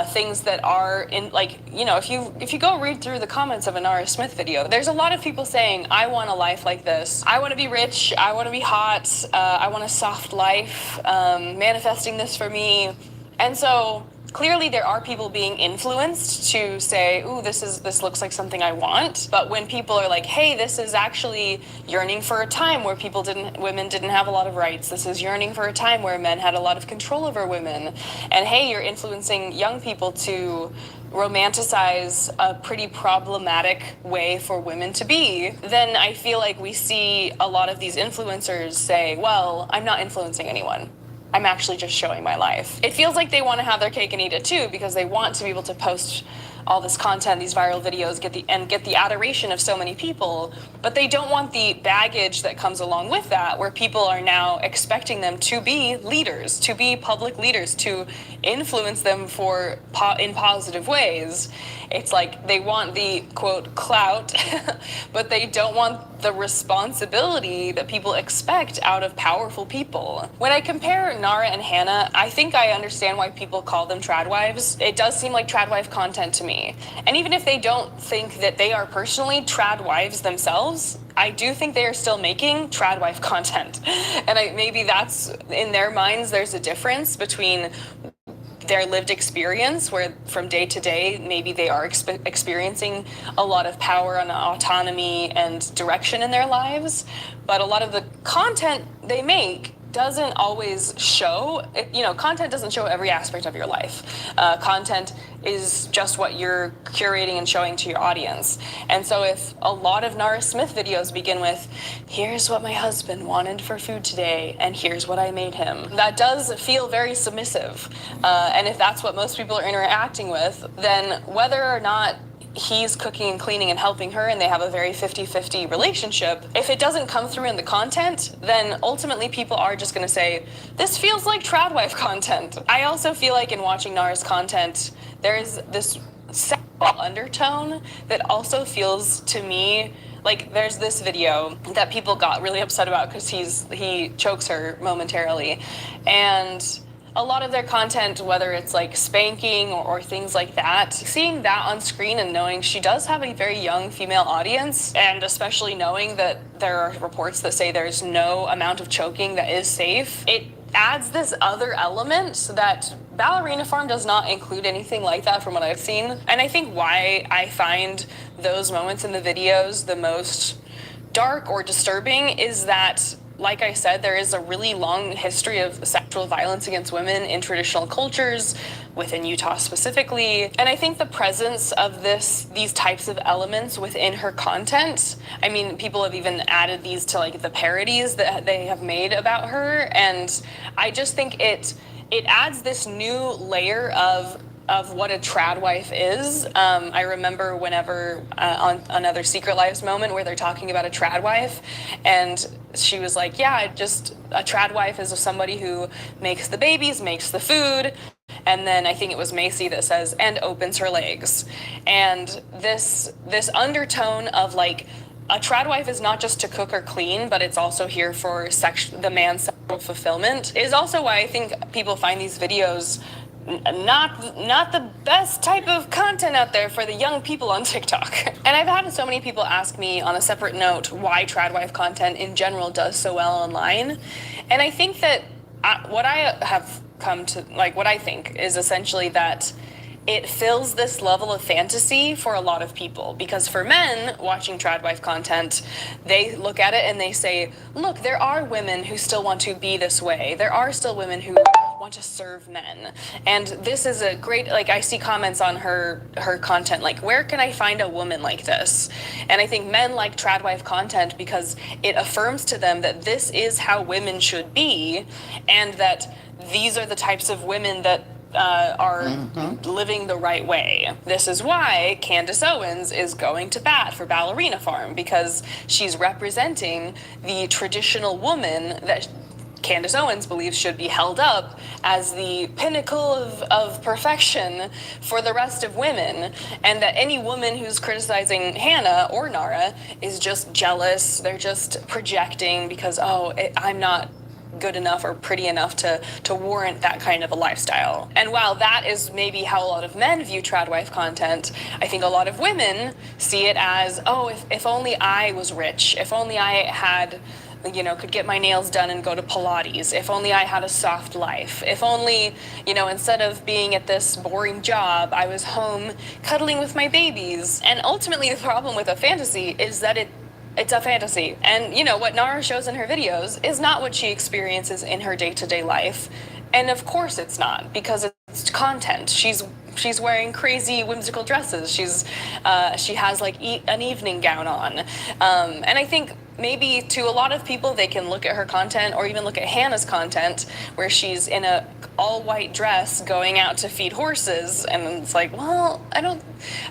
things that are in, like, you know, if you go read through the comments of a Nara Smith video, there's a lot of people saying, I want a life like this. I want to be rich. I want to be hot. I want a soft life. Manifesting this for me. And so clearly there are people being influenced to say, ooh, this looks like something I want. But when people are like, hey, this is actually yearning for a time where women didn't have a lot of rights. This is yearning for a time where men had a lot of control over women. And hey, you're influencing young people to romanticize a pretty problematic way for women to be, then I feel like we see a lot of these influencers say, well, I'm not influencing anyone. I'm actually just showing my life. It feels like they want to have their cake and eat it too, because they want to be able to post all this content, these viral videos, get the adoration of so many people, but they don't want the baggage that comes along with that, where people are now expecting them to be leaders, to be public leaders, to influence them in positive ways. It's like they want the, quote, clout, but they don't want the responsibility that people expect out of powerful people. When I compare Nara and Hannah, I think I understand why people call them tradwives. It does seem like tradwife content to me. And even if they don't think that they are personally tradwives themselves, I do think they are still making tradwife content. And maybe that's, in their minds, there's a difference between their lived experience, where from day to day, maybe they are experiencing a lot of power and autonomy and direction in their lives. But a lot of the content they make doesn't always show, content doesn't show every aspect of your life. Content is just what you're curating and showing to your audience. And so if a lot of Nara Smith videos begin with, here's what my husband wanted for food today, and here's what I made him, that does feel very submissive. And if that's what most people are interacting with, then whether or not he's cooking and cleaning and helping her and they have a very 50-50 relationship, if it doesn't come through in the content, then ultimately people are just going to say, this feels like tradwife content. I also feel like in watching Nara's content, there is this sexual undertone that also feels to me like there's this video that people got really upset about because he chokes her momentarily. And a lot of their content, whether it's like spanking or things like that, seeing that on screen and knowing she does have a very young female audience, and especially knowing that there are reports that say there's no amount of choking that is safe, it adds this other element that Ballerina Farm does not include anything like that from what I've seen. And I think why I find those moments in the videos the most dark or disturbing is that, like I said, there is a really long history of sexual violence against women in traditional cultures, within Utah specifically. And I think the presence of these types of elements within her content, I mean, people have even added these to like the parodies that they have made about her. And I just think it adds this new layer of what a tradwife is. I remember whenever on another Secret Lives moment where they're talking about a tradwife, and she was like, yeah, a tradwife is somebody who makes the babies, makes the food, and then I think it was Macy that says, and opens her legs. And this undertone of like, a tradwife is not just to cook or clean, but it's also here for the man's sexual fulfillment, is also why I think people find these videos not the best type of content out there for the young people on TikTok. And I've had so many people ask me on a separate note why tradwife content in general does so well online. And I think that what I have come to, like, what I think is essentially that it fills this level of fantasy for a lot of people, because for men watching tradwife content, they look at it and they say, look, there are women who still want to be this way. There are still women who want to serve men. And this is a great, like, I see comments on her content, like, where can I find a woman like this? And I think men like tradwife content because it affirms to them that this is how women should be, and that these are the types of women that are living the right way. This is why Candace Owens is going to bat for Ballerina Farm, because she's representing the traditional woman that Candace Owens believes should be held up as the pinnacle of perfection for the rest of women, and that any woman who's criticizing Hannah or Nara is just jealous. They're just projecting because, I'm not good enough or pretty enough to warrant that kind of a lifestyle. And while that is maybe how a lot of men view tradwife content, I think a lot of women see it as, if only I was rich, if only I had could get my nails done and go to Pilates. If only I had a soft life. If only, instead of being at this boring job, I was home cuddling with my babies. And ultimately, the problem with a fantasy is that it's a fantasy. And, what Nara shows in her videos is not what she experiences in her day-to-day life. And of course it's not, because it's content. She's wearing crazy whimsical dresses. She has like an evening gown on. And I think maybe to a lot of people, they can look at her content or even look at Hannah's content where she's in a all white dress going out to feed horses. And it's like, well, I don't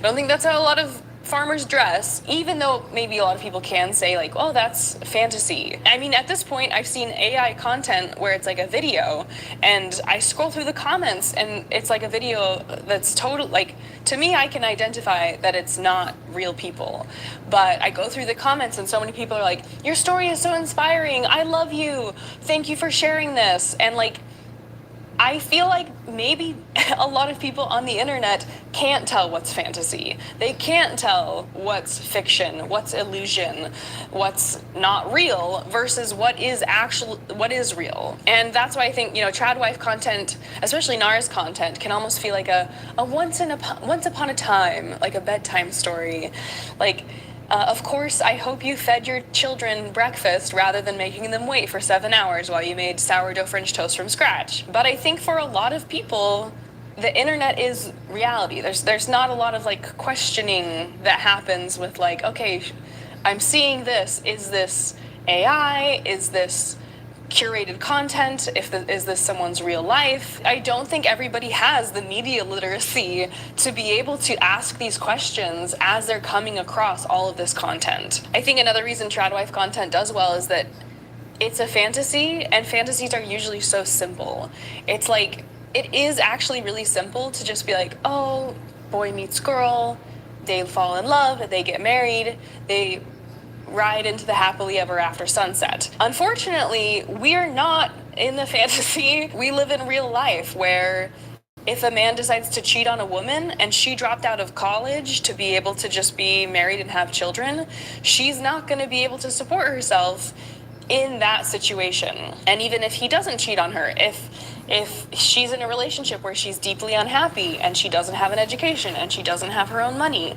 think that's how a lot of farmers dress, even though maybe a lot of people can say like, oh, that's fantasy. I mean, at this point, I've seen AI content where it's like a video, and I scroll through the comments and it's like a video that's total, like, to me, I can identify that it's not real people. But I go through the comments and so many people are like, your story is so inspiring, I love you, thank you for sharing this. And like, I feel like maybe a lot of people on the internet can't tell what's fantasy. They can't tell what's fiction, what's illusion, what's not real versus what is real. And that's why I think, tradwife content, especially Nara's content, can almost feel like a once upon a time, like a bedtime story. Like, of course, I hope you fed your children breakfast rather than making them wait for 7 hours while you made sourdough French toast from scratch. But I think for a lot of people, the internet is reality. There's not a lot of like questioning that happens with like, okay, I'm seeing this. Is this AI? Is this curated content? Is this someone's real life? I don't think everybody has the media literacy to be able to ask these questions as they're coming across all of this content. I think another reason tradwife content does well is that it's a fantasy, and fantasies are usually so simple. It's like, it is actually really simple to just be like, oh, boy meets girl, they fall in love, they get married, they ride into the happily ever after sunset. Unfortunately, we're not in the fantasy. We live in real life where if a man decides to cheat on a woman and she dropped out of college to be able to just be married and have children, she's not going to be able to support herself in that situation. And even if he doesn't cheat on her, if she's in a relationship where she's deeply unhappy and she doesn't have an education and she doesn't have her own money,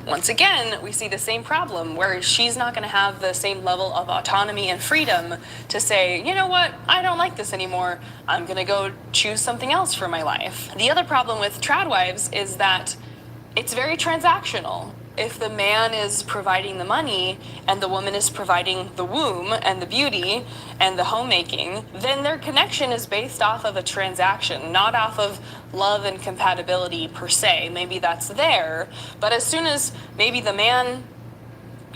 once again, we see the same problem where she's not going to have the same level of autonomy and freedom to say, you know what, I don't like this anymore, I'm going to go choose something else for my life. The other problem with tradwives is that it's very transactional. If the man is providing the money and the woman is providing the womb and the beauty and the homemaking, then their connection is based off of a transaction, not off of love and compatibility per se. Maybe that's there, but as soon as maybe the man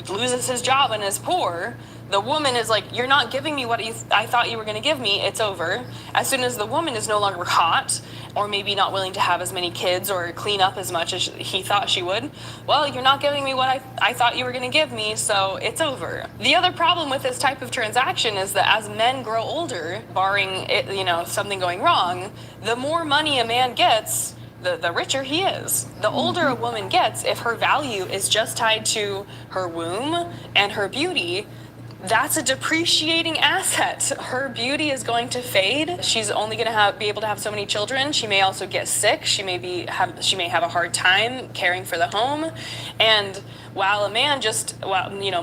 loses his job and is poor, the woman is like, you're not giving me what I thought you were going to give me, it's over. As soon as the woman is no longer hot, or maybe not willing to have as many kids or clean up as much as he thought she would, well, you're not giving me what I thought you were going to give me, so it's over. The other problem with this type of transaction is that as men grow older, barring it, something going wrong, the more money a man gets, the richer he is. The older a woman gets, if her value is just tied to her womb and her beauty, that's a depreciating asset. Her beauty is going to fade. She's only going to be able to have so many children. She may also get sick. She may have a hard time caring for the home. And while a man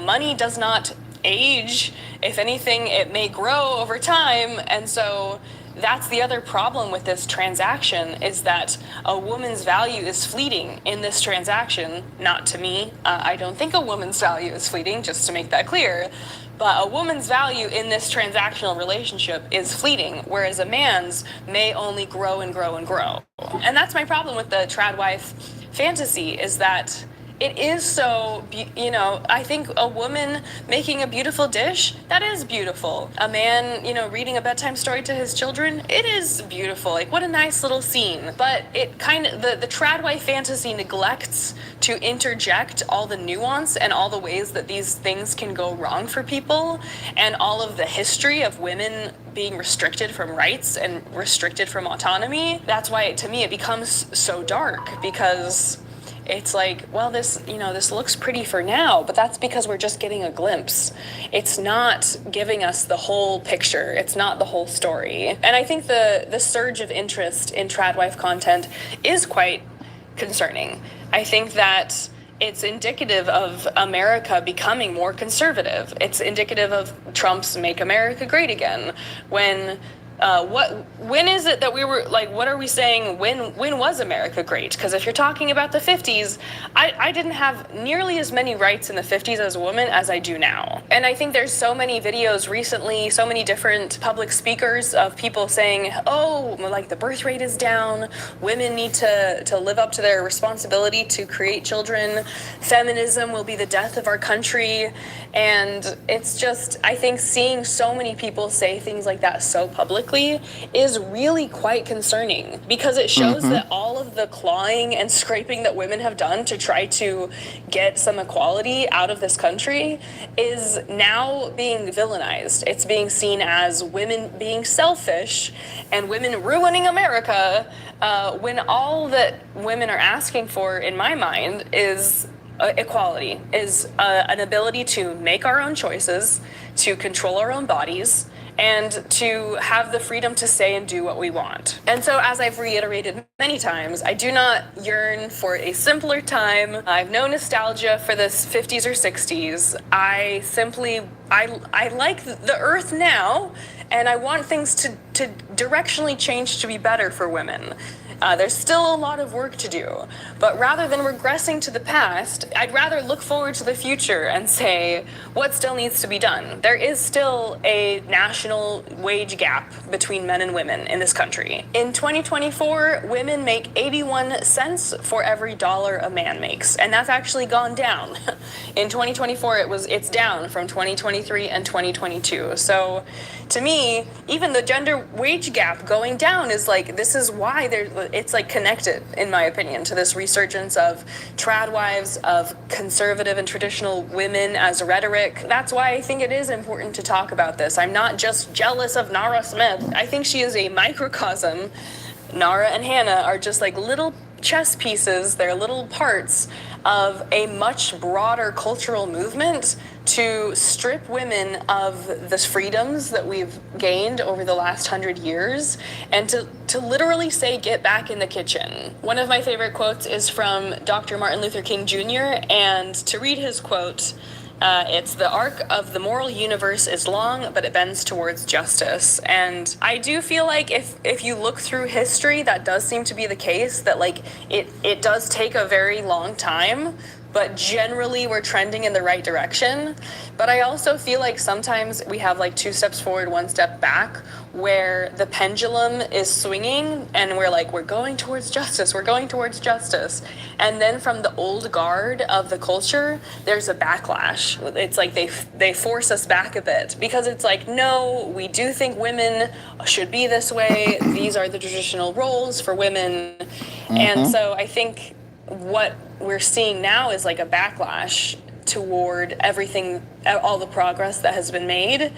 money does not age. If anything, it may grow over time. And so that's the other problem with this transaction, is that a woman's value is fleeting in this transaction. Not to me. I don't think a woman's value is fleeting, just to make that clear. But a woman's value in this transactional relationship is fleeting, whereas a man's may only grow and grow and grow. And that's my problem with the tradwife fantasy, is that it is so, I think a woman making a beautiful dish, that is beautiful. A man, reading a bedtime story to his children, it is beautiful. Like, what a nice little scene. But it the tradwife fantasy neglects to interject all the nuance and all the ways that these things can go wrong for people, and all of the history of women being restricted from rights and restricted from autonomy. That's why, to me, it becomes so dark, because it's like, well, this looks pretty for now, but that's because we're just getting a glimpse. It's not giving us the whole picture. It's not the whole story. And I think the surge of interest in tradwife content is quite concerning. I think that it's indicative of America becoming more conservative. It's indicative of Trump's "Make America Great Again." When is it that we were like, what are we saying? When was America great? Because if you're talking about the 50s, I didn't have nearly as many rights in the 50s as a woman as I do now. And I think there's so many videos recently, so many different public speakers of people saying, oh, like the birth rate is down, women need to live up to their responsibility to create children, feminism will be the death of our country. And it's just, I think seeing so many people say things like that so publicly is really quite concerning, because it shows that all of the clawing and scraping that women have done to try to get some equality out of this country is now being villainized. It's being seen as women being selfish and women ruining America, when all that women are asking for, in my mind, is equality, is an ability to make our own choices, to control our own bodies, and to have the freedom to say and do what we want. And so, as I've reiterated many times, I do not yearn for a simpler time. I have no nostalgia for the 50s or 60s. I like the earth now, and I want things to directionally change to be better for women. There's still a lot of work to do, but rather than regressing to the past, I'd rather look forward to the future and say, what still needs to be done? There is still a national wage gap between men and women in this country. In 2024, women make 81 cents for every dollar a man makes, and that's actually gone down. In 2024, it's down from 2023 and 2022. So, to me, even the gender wage gap going down is like, this is why it's like connected, in my opinion, to this resurgence of tradwives, of conservative and traditional women as rhetoric. That's why I think it is important to talk about this. I'm not just jealous of Nara Smith. I think she is a microcosm. Nara and Hannah are just like little chess pieces, they're little parts of a much broader cultural movement to strip women of the freedoms that we've gained over the last 100 years, and to literally say, get back in the kitchen. One of my favorite quotes is from Dr. Martin Luther King Jr., and to read his quote, it's the arc of the moral universe is long, but it bends towards justice. And I do feel like if you look through history, that does seem to be the case, that like it does take a very long time, but generally we're trending in the right direction. But I also feel like sometimes we have like 2 steps forward, 1 step back, where the pendulum is swinging and we're going towards justice, we're going towards justice. And then from the old guard of the culture, there's a backlash. It's like they force us back a bit, because it's like, no, we do think women should be this way. These are the traditional roles for women. And so I think what we're seeing now is like a backlash toward everything, all the progress that has been made.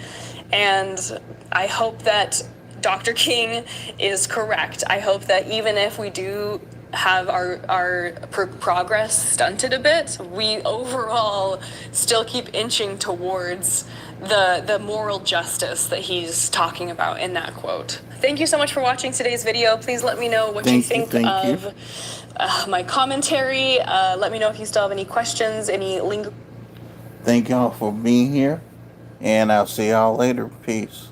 And I hope that Dr. King is correct. I hope that even if we do have our progress stunted a bit, we overall still keep inching towards the moral justice that he's talking about in that quote. Thank you so much for watching today's video. Please let me know what you think of my commentary. Let me know if you still have any questions, any Thank y'all for being here, and I'll see y'all later. Peace.